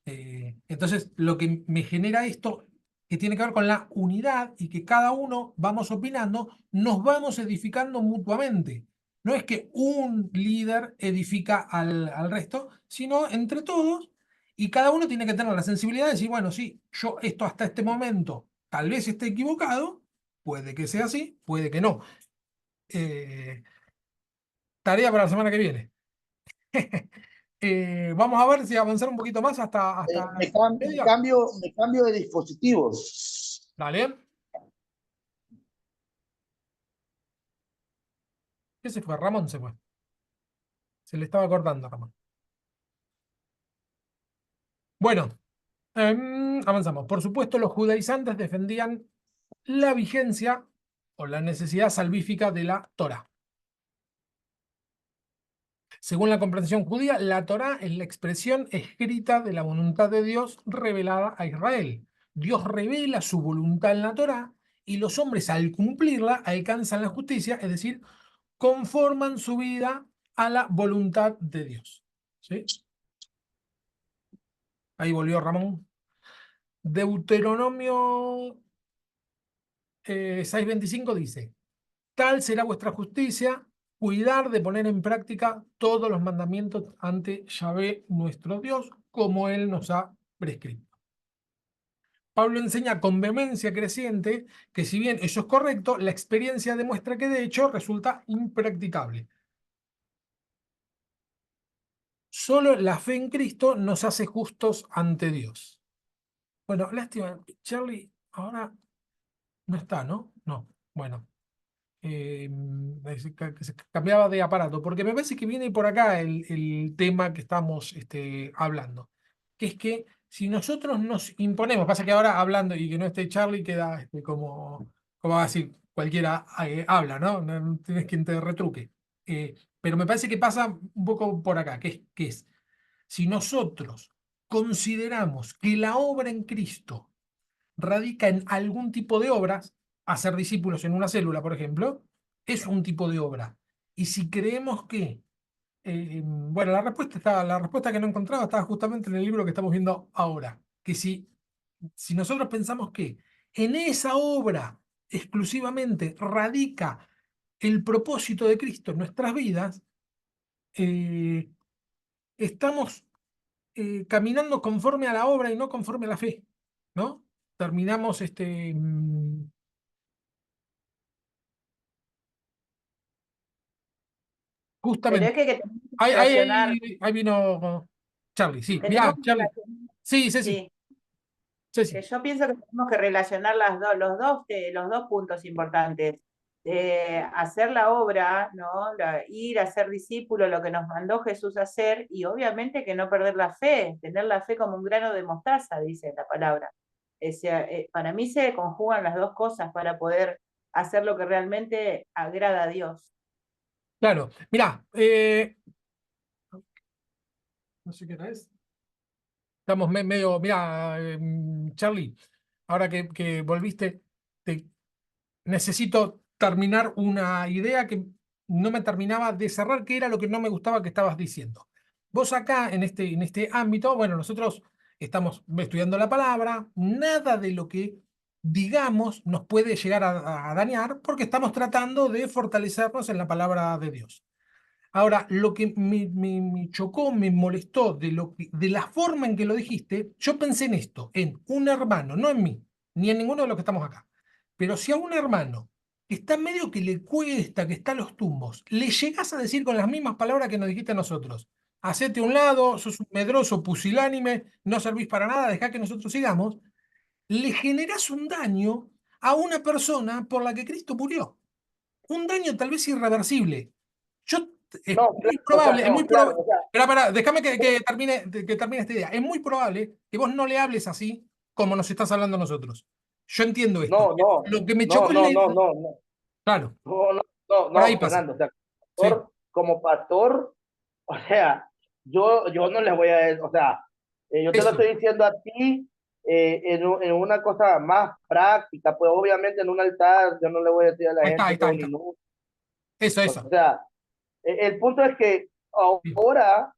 Entonces, lo que me genera esto, que tiene que ver con la unidad y que cada uno vamos opinando, nos vamos edificando mutuamente. No es que un líder edifica al resto, sino entre todos, y cada uno tiene que tener la sensibilidad de decir, bueno, sí, yo esto hasta este momento tal vez esté equivocado, puede que sea así, puede que no. Eh, Tarea para la semana que viene. Vamos a ver si avanzar un poquito más hasta Me, las cam- me media. cambio, me cambio de dispositivos. Dale. ¿Qué se fue? Ramón se fue. Se le estaba cortando a Ramón. Bueno, avanzamos. Por supuesto, los judaizantes defendían la vigencia o la necesidad salvífica de la Torá. Según la comprensión judía, la Torá es la expresión escrita de la voluntad de Dios revelada a Israel. Dios revela su voluntad en la Torá y los hombres al cumplirla alcanzan la justicia, es decir, conforman su vida a la voluntad de Dios. ¿Sí? Ahí volvió Ramón. Deuteronomio 6:25 dice: tal será vuestra justicia, cuidar de poner en práctica todos los mandamientos ante Yahvé nuestro Dios, como Él nos ha prescrito. Pablo enseña con vehemencia creciente que si bien eso es correcto, la experiencia demuestra que de hecho resulta impracticable. Solo la fe en Cristo nos hace justos ante Dios. Bueno, lástima, Charlie ahora no está, ¿no? No, bueno. Que se cambiaba de aparato, porque me parece que viene por acá el tema que estamos hablando, que es que si nosotros nos imponemos, pasa que ahora hablando y que no esté Charlie queda como va a decir, cualquiera habla, ¿no? No tienes quien te retruque. Pero me parece que pasa un poco por acá, que es, si nosotros consideramos que la obra en Cristo radica en algún tipo de obras, hacer discípulos en una célula, por ejemplo, es un tipo de obra. Y si creemos que, bueno, la respuesta que no encontraba estaba justamente en el libro que estamos viendo ahora, que si nosotros pensamos que en esa obra exclusivamente radica el propósito de Cristo en nuestras vidas, estamos caminando conforme a la obra y no conforme a la fe, ¿no? Terminamos Pero justamente. es que tenemos que Ahí, ahí, relacionar, ahí vino Charlie, sí. tenemos Mirá, que Charlie. relacionar, Sí, Ceci, sí, Ceci. yo pienso que tenemos que relacionar los dos puntos importantes. Hacer la obra, ¿no? Ir a ser discípulo, lo que nos mandó Jesús a hacer, y obviamente que no perder la fe, tener la fe como un grano de mostaza, dice la palabra. O sea, para mí se conjugan las dos cosas para poder hacer lo que realmente agrada a Dios. Claro, mirá, no sé qué hora es. Estamos medio, mirá, Charlie, ahora que volviste, necesito terminar una idea que no me terminaba de cerrar, que era lo que no me gustaba que estabas diciendo. Vos acá, en este ámbito, bueno, nosotros estamos estudiando la palabra, nada de lo que digamos nos puede llegar a dañar, porque estamos tratando de fortalecernos en la palabra de Dios. Ahora, lo que me chocó, me molestó de la forma en que lo dijiste, yo pensé en esto, en un hermano, no en mí, ni en ninguno de los que estamos acá. Pero si a un hermano que está medio que le cuesta, que está a los tumbos, le llegás a decir con las mismas palabras que nos dijiste a nosotros: hacete a un lado, sos un medroso, pusilánime, no servís para nada, dejá que nosotros sigamos, le generás un daño a una persona por la que Cristo murió. Un daño tal vez irreversible. Yo, es No, muy claro, o sea, probable, es muy no, claro, probable. o sea, Espera, déjame que termine esta idea. Es muy probable que vos no le hables así como nos estás hablando a nosotros. Yo entiendo esto. no, no, Lo que me no, chocó es no, la no, idea. no, no, Claro, no, no, no, por ahí no, pasa. Fernando, o sea, Sí, como pastor, o sea, yo no les voy a decir, o sea, yo te lo eso. estoy diciendo a ti en una cosa más práctica, pues obviamente en un altar yo no le voy a decir a la Ahí está, ahí gente que está, es ahí un está. inútil. Eso, O eso. sea, el punto es que Sí,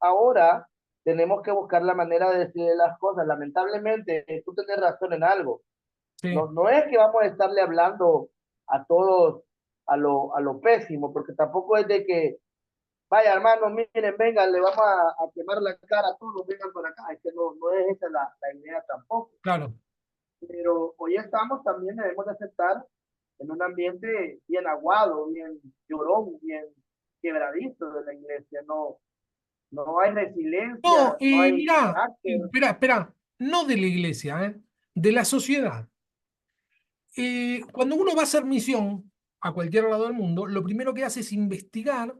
ahora tenemos que buscar la manera de decir las cosas. Lamentablemente, tú tienes razón en algo. sí. No, no es que vamos a estarle hablando a todos a lo pésimo, porque tampoco es de que, vaya hermano, miren, vengan, le vamos a quemar la cara a todos, vengan por acá. Es que no, no es esa la idea tampoco. Claro. Pero hoy estamos también, debemos de aceptar en un ambiente bien aguado, bien llorón, bien quebradizo de la iglesia. No, no hay resiliencia, No, no hay mirá, carácter. espera, no de la iglesia, de la sociedad. Cuando uno va a hacer misión a cualquier lado del mundo, lo primero que hace es investigar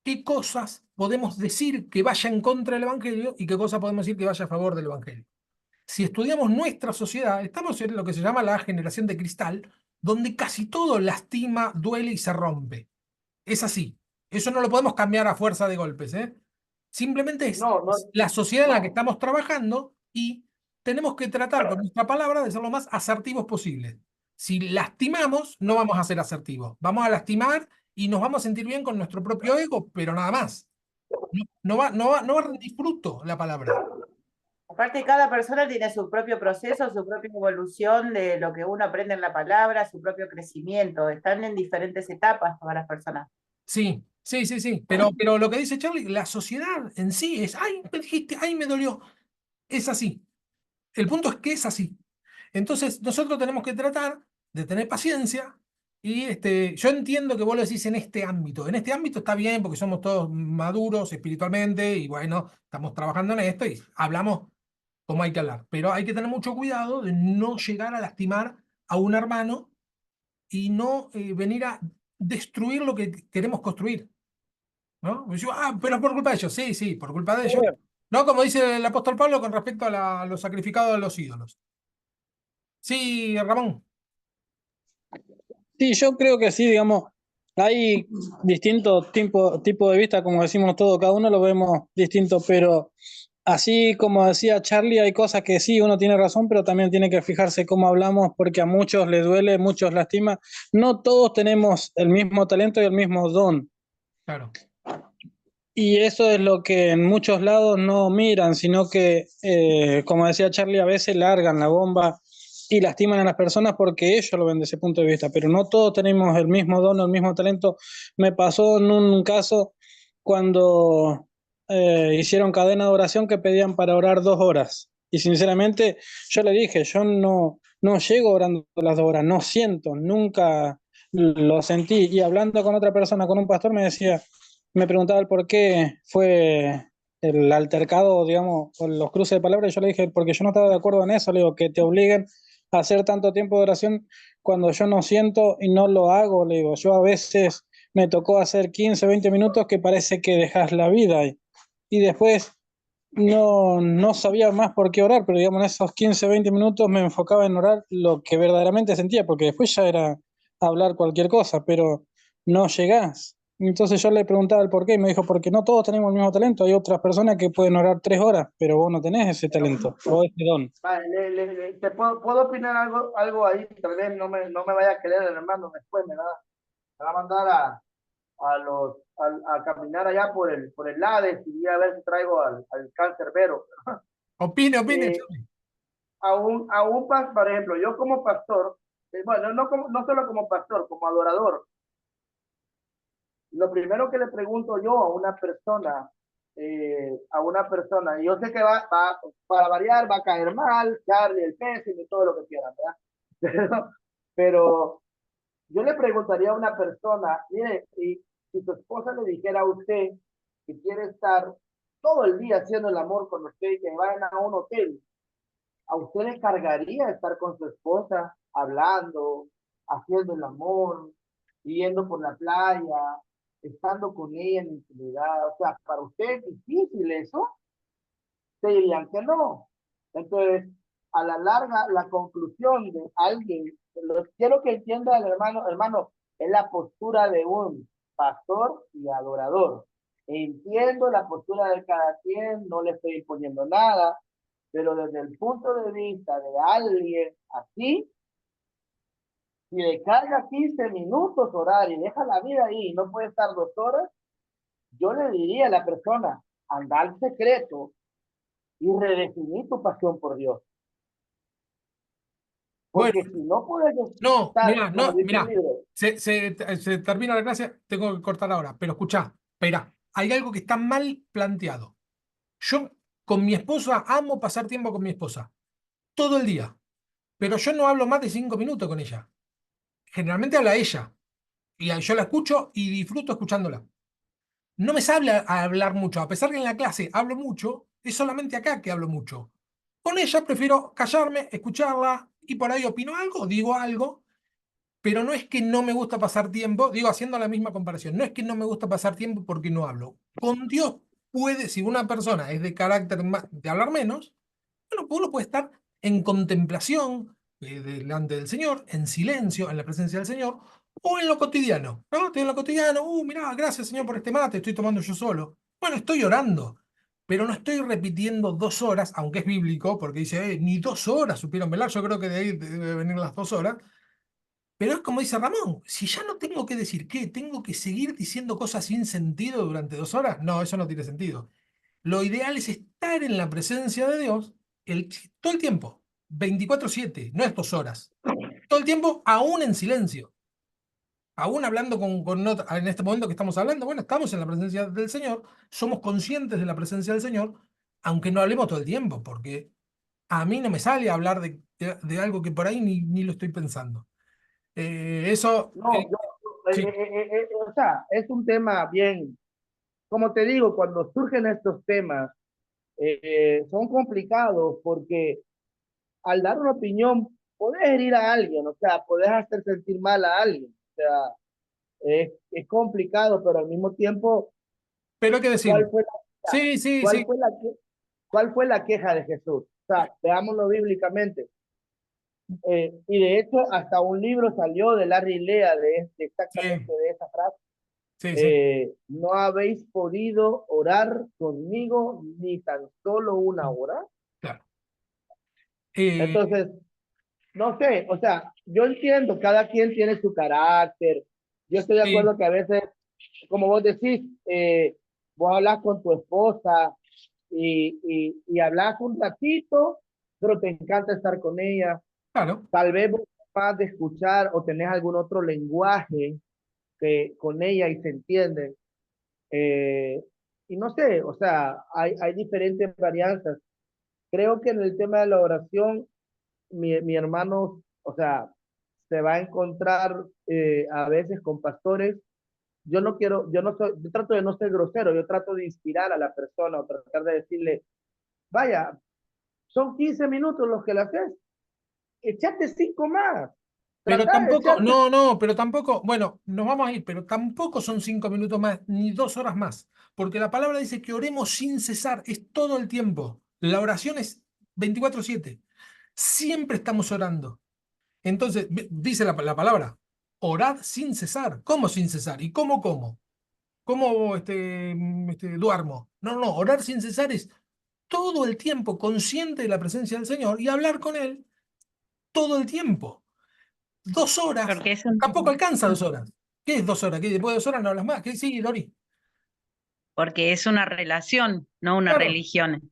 qué cosas podemos decir que vaya en contra del Evangelio y qué cosas podemos decir que vaya a favor del Evangelio. Si estudiamos nuestra sociedad, estamos en lo que se llama la generación de cristal, donde casi todo lastima, duele y se rompe. Es así. Eso no lo podemos cambiar a fuerza de golpes, ¿eh? Simplemente es No, no, la sociedad en la que no. estamos trabajando y tenemos que tratar con nuestra palabra de ser lo más asertivos posible. Si lastimamos, no vamos a ser asertivos. Vamos a lastimar y nos vamos a sentir bien con nuestro propio ego, pero nada más. No va a rendir fruto la palabra. Aparte, cada persona tiene su propio proceso, su propia evolución de lo que uno aprende en la palabra, su propio crecimiento. Están en diferentes etapas todas las personas. Sí, sí, sí, sí. Pero lo que dice Charlie, la sociedad en sí es, ay, me dijiste, ay, me dolió. Es así. El punto es que es así. Entonces, nosotros tenemos que tratar de tener paciencia. Y yo entiendo que vos lo decís en este ámbito. En este ámbito está bien porque somos todos maduros espiritualmente y bueno, estamos trabajando en esto y hablamos como hay que hablar. Pero hay que tener mucho cuidado de no llegar a lastimar a un hermano y no venir a destruir lo que queremos construir. ¿No? Y yo, pero por culpa de ellos. Sí, sí, por culpa de ellos. No, como dice el apóstol Pablo con respecto a los sacrificados de los ídolos. Sí, Ramón. Sí, yo creo que sí, digamos, hay distintos tipos de vista, como decimos todos, cada uno lo vemos distinto, pero así como decía Charlie, hay cosas que sí, uno tiene razón, pero también tiene que fijarse cómo hablamos, porque a muchos les duele, muchos lastima. No todos tenemos el mismo talento y el mismo don. Claro. Y eso es lo que en muchos lados no miran, sino que, como decía Charlie, a veces largan la bomba y lastiman a las personas porque ellos lo ven desde ese punto de vista, pero no todos tenemos el mismo don o el mismo talento. Me pasó en un caso cuando hicieron cadena de oración que pedían para orar 2 horas. Y sinceramente yo le dije, yo no llego orando las 2 horas, no siento, nunca lo sentí. Y hablando con otra persona, con un pastor, me preguntaba el por qué fue el altercado, digamos, o los cruces de palabras, y yo le dije, porque yo no estaba de acuerdo en eso, le digo, que te obliguen a hacer tanto tiempo de oración cuando yo no siento y no lo hago, le digo, yo a veces me tocó hacer 15, 20 minutos que parece que dejas la vida y después no sabía más por qué orar, pero digamos en esos 15, 20 minutos me enfocaba en orar lo que verdaderamente sentía, porque después ya era hablar cualquier cosa, pero no llegás. Entonces yo le preguntaba el por qué y me dijo, porque no todos tenemos el mismo talento, hay otras personas que pueden orar 3 horas, pero vos no tenés ese talento o ese don. Vale, te puedo opinar algo ahí, tal vez no me vaya a querer el hermano, después me va a mandar a caminar allá por el Hades y a ver si traigo al cancerbero. Opine, Eh, Charlie. por ejemplo, yo como pastor, bueno, no solo como pastor, como adorador, lo primero que le pregunto yo a una persona, y yo sé que para variar, va a caer mal, Charlie, el pésimo y todo lo que quieran, ¿verdad? Pero yo le preguntaría a una persona, mire, si su esposa le dijera a usted que quiere estar todo el día haciendo el amor con usted y que vayan a un hotel, ¿a usted le cargaría estar con su esposa, hablando, haciendo el amor, yendo por la playa, estando con ella en intimidad? O sea, ¿para usted es difícil eso? Te dirían que no. Entonces, a la larga, la conclusión de alguien, quiero que entienda el hermano, es la postura de un pastor y adorador. Entiendo la postura de cada quien, no le estoy imponiendo nada, pero desde el punto de vista de alguien así, si le carga 15 minutos orar y deja la vida ahí y no puede estar 2 horas, yo le diría a la persona, anda al secreto y redefinir tu pasión por Dios. Bueno, Porque si no puedes no, estar, mira, como no, dice el mira, libro, se termina la clase, tengo que cortar ahora, pero escuchá, espera, hay algo que está mal planteado. Yo con mi esposa amo pasar tiempo con mi esposa, todo el día, pero yo no hablo más de 5 minutos con ella. Generalmente habla ella, y yo la escucho y disfruto escuchándola. No me sabe hablar mucho, a pesar que en la clase hablo mucho, es solamente acá que hablo mucho. Con ella prefiero callarme, escucharla y por ahí opino algo, digo algo, pero no es que no me gusta pasar tiempo, digo haciendo la misma comparación, no es que no me gusta pasar tiempo porque no hablo. Con Dios puede, si una persona es de carácter de hablar menos, bueno, pues uno puede estar en contemplación delante del Señor, en silencio, en la presencia del Señor, o en lo cotidiano, ¿no? Estoy en lo cotidiano, mirá, gracias Señor por este mate, estoy tomando yo solo. Bueno, estoy orando, pero no estoy repitiendo 2 horas, aunque es bíblico, porque dice, ni 2 horas supieron velar, yo creo que de ahí debe venir las 2 horas. Pero es como dice Ramón, si ya no tengo que decir qué, tengo que seguir diciendo cosas sin sentido durante 2 horas, no, eso no tiene sentido. Lo ideal es estar en la presencia de Dios todo el tiempo, 24/7, no es 2 horas. Todo el tiempo, aún en silencio, aún hablando en este momento que estamos hablando, bueno, estamos en la presencia del Señor, somos conscientes de la presencia del Señor, aunque no hablemos todo el tiempo, porque a mí no me sale hablar de algo que por ahí ni lo estoy pensando. Eso, No, sí, o sea, es un tema bien, como te digo, cuando surgen estos temas, son complicados porque al dar una opinión, puedes herir a alguien, o sea, puedes hacer sentir mal a alguien, o sea, es complicado, pero al mismo tiempo, pero hay que ¿cuál decirlo. fue Sí, sí, cuál sí, fue cuál fue la queja de Jesús? O sea, veámoslo bíblicamente. Y de hecho, hasta un libro salió de Larry Lea de sí, exactamente de esa frase. sí, sí, No habéis podido orar conmigo ni tan solo una hora. claro. Eh, Entonces, no sé, o sea, yo entiendo, cada quien tiene su carácter. Yo estoy de sí, acuerdo que a veces, como vos decís, vos hablas con tu esposa y hablas un ratito, pero te encanta estar con ella. claro. Tal vez vos capaz de escuchar o tenés algún otro lenguaje que con ella y se entienden. Eh, y no sé, o sea, hay diferentes variantes. Creo que en el tema de la oración, mi hermano, o sea, se va a encontrar a veces con pastores. Yo no quiero, yo trato de no ser grosero, yo trato de inspirar a la persona o tratar de decirle, vaya, son 15 minutos los que le haces, echate 5 más, Pero trata de tampoco, echarte. no, no, pero tampoco, bueno, nos vamos a ir, pero tampoco son 5 minutos más, ni 2 horas más, porque la palabra dice que oremos sin cesar, es todo el tiempo. La oración es 24/7, siempre estamos orando. Entonces, dice la palabra, orad sin cesar. ¿Cómo sin cesar? ¿Y cómo cómo? ¿Cómo duermo? No, no, orar sin cesar es todo el tiempo consciente de la presencia del Señor y hablar con Él todo el tiempo. 2 horas, Porque es tampoco alcanza 2 horas. ¿Qué es 2 horas? ¿Qué después de 2 horas no hablas más? ¿Qué sí, Lori? porque es una relación, no una Claro, religión.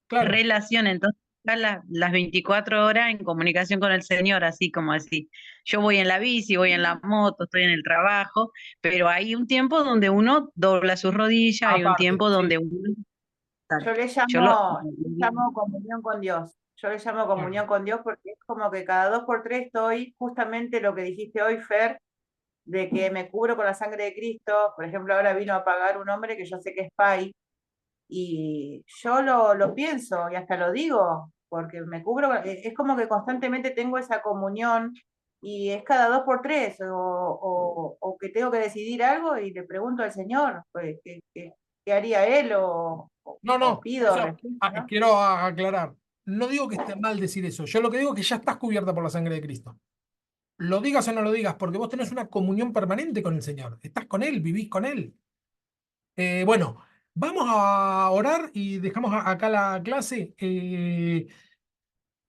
claro. Relación, entonces está las 24 horas en comunicación con el Señor, así como así. Yo voy en la bici, voy en la moto, estoy en el trabajo, pero hay un tiempo donde uno dobla sus rodillas, hay un Aparte, tiempo sí. donde uno... Yo le Yo lo... llamo comunión con Dios. Yo le llamo comunión con Dios porque es como que cada 2 por 3 estoy justamente lo que dijiste hoy, Fer, de que me cubro con la sangre de Cristo. Por ejemplo, ahora vino a pagar un hombre que yo sé que es Pai, y yo lo pienso y hasta lo digo, porque me cubro, es como que constantemente tengo esa comunión y es cada 2 por 3, o que tengo que decidir algo y le pregunto al Señor, pues, qué haría Él No, o no, pido eso respuesta, ¿no? quiero aclarar. No digo que esté mal decir eso. Yo lo que digo es que ya estás cubierta por la sangre de Cristo. Lo digas o no lo digas, porque vos tenés una comunión permanente con el Señor. Estás con Él, vivís con Él. Bueno, vamos a orar y dejamos acá la clase.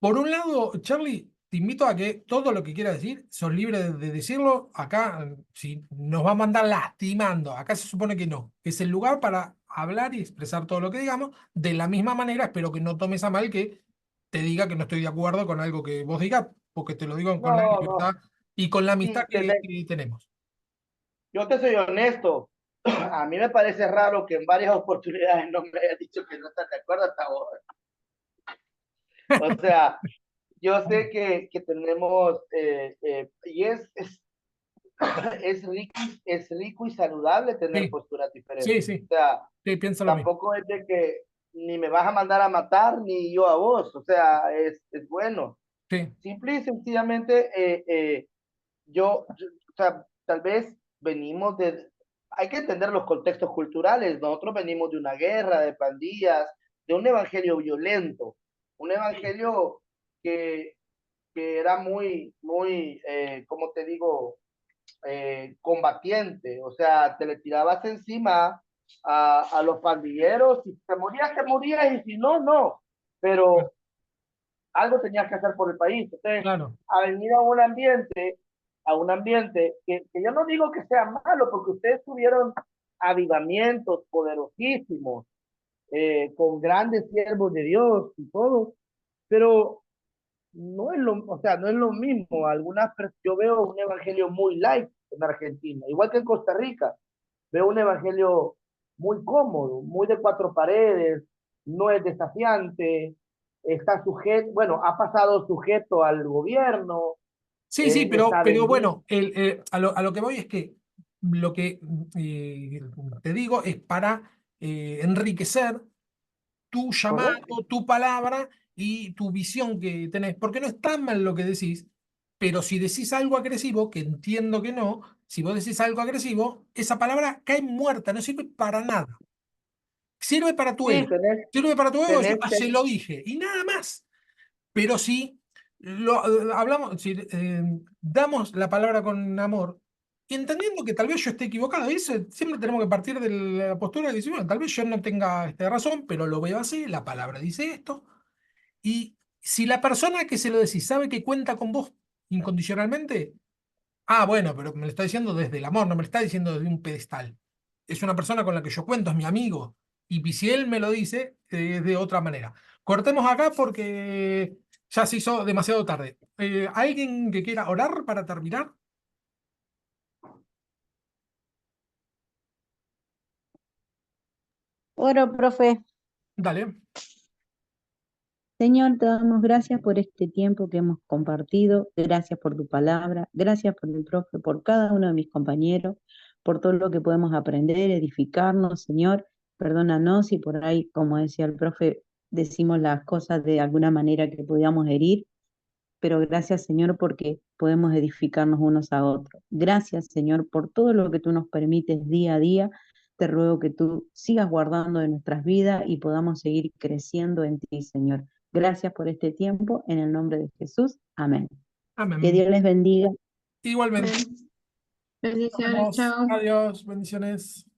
Por un lado, Charlie, te invito a que todo lo que quieras decir, sos libre de decirlo. Acá, si nos va a mandar lastimando, acá se supone que no. Es el lugar para hablar y expresar todo lo que digamos. De la misma manera, espero que no tomes a mal que te diga que no estoy de acuerdo con algo que vos digas, porque te lo digo con la No, libertad y con la amistad sí, que tenemos. yo te soy honesto. A mí me parece raro que en varias oportunidades no me hayas dicho que no estás de acuerdo hasta ahora. O sea, yo sé que tenemos, y es rico y saludable tener Sí, posturas diferentes. sí, O sí, sea, sí, pienso lo mismo. tampoco es de que ni me vas a mandar a matar ni yo a vos. O sea, es bueno. Sí, Simple y sencillamente, o sea, tal vez venimos hay que entender los contextos culturales. Nosotros venimos de una guerra, de pandillas, de un evangelio violento, un evangelio que, que era muy, ¿cómo te digo? Combatiente, o sea, te le tirabas encima a los pandilleros, si te morías, y si no, no, pero algo tenías que hacer por el país. Entonces, claro. a venir a un ambiente que yo no digo que sea malo, porque ustedes tuvieron avivamientos poderosísimos, con grandes siervos de Dios y todo, pero no es o sea, no es lo mismo. Yo veo un evangelio muy light en Argentina, igual que en Costa Rica. Veo un evangelio muy cómodo, muy de cuatro paredes, no es desafiante, está sujeto, bueno, ha pasado sujeto al gobierno, Sí, sí, está pero vendido. bueno, a lo que voy es que lo que te digo es para enriquecer tu llamado, Correcto. tu palabra y tu visión que tenés, porque no es tan mal lo que decís, pero si decís algo agresivo, que entiendo que no, si vos decís algo agresivo, esa palabra cae muerta, no sirve para nada. Sirve para tu Sí, ego. Sirve para tu ego decir, tenés, ah, se lo dije, y nada más. Pero si hablamos, si damos la palabra con amor, y entendiendo que tal vez yo esté equivocado, y eso siempre tenemos que partir de la postura de decir, bueno, tal vez yo no tenga razón, pero lo veo así, la palabra dice esto, y si la persona que se lo decís sabe que cuenta con vos incondicionalmente, ah, bueno, pero me lo está diciendo desde el amor, no me lo está diciendo desde un pedestal. Es una persona con la que yo cuento, es mi amigo. Y si él me lo dice, de otra manera. Cortemos acá porque ya se hizo demasiado tarde. ¿Alguien que quiera orar para terminar? Oro, profe. Dale. Señor, te damos gracias por este tiempo que hemos compartido, gracias por tu palabra, gracias por el profe, por cada uno de mis compañeros, por todo lo que podemos aprender, edificarnos, Señor. Perdónanos si por ahí, como decía el profe, decimos las cosas de alguna manera que podíamos herir, pero gracias, Señor, porque podemos edificarnos unos a otros. Gracias, Señor, por todo lo que tú nos permites día a día. Te ruego que tú sigas guardando de nuestras vidas y podamos seguir creciendo en ti, Señor. Gracias por este tiempo, en el nombre de Jesús. Amén. Que Amén. Dios les bendiga. Igualmente. Bendiciones, Nos vemos. chao. Adiós. Bendiciones.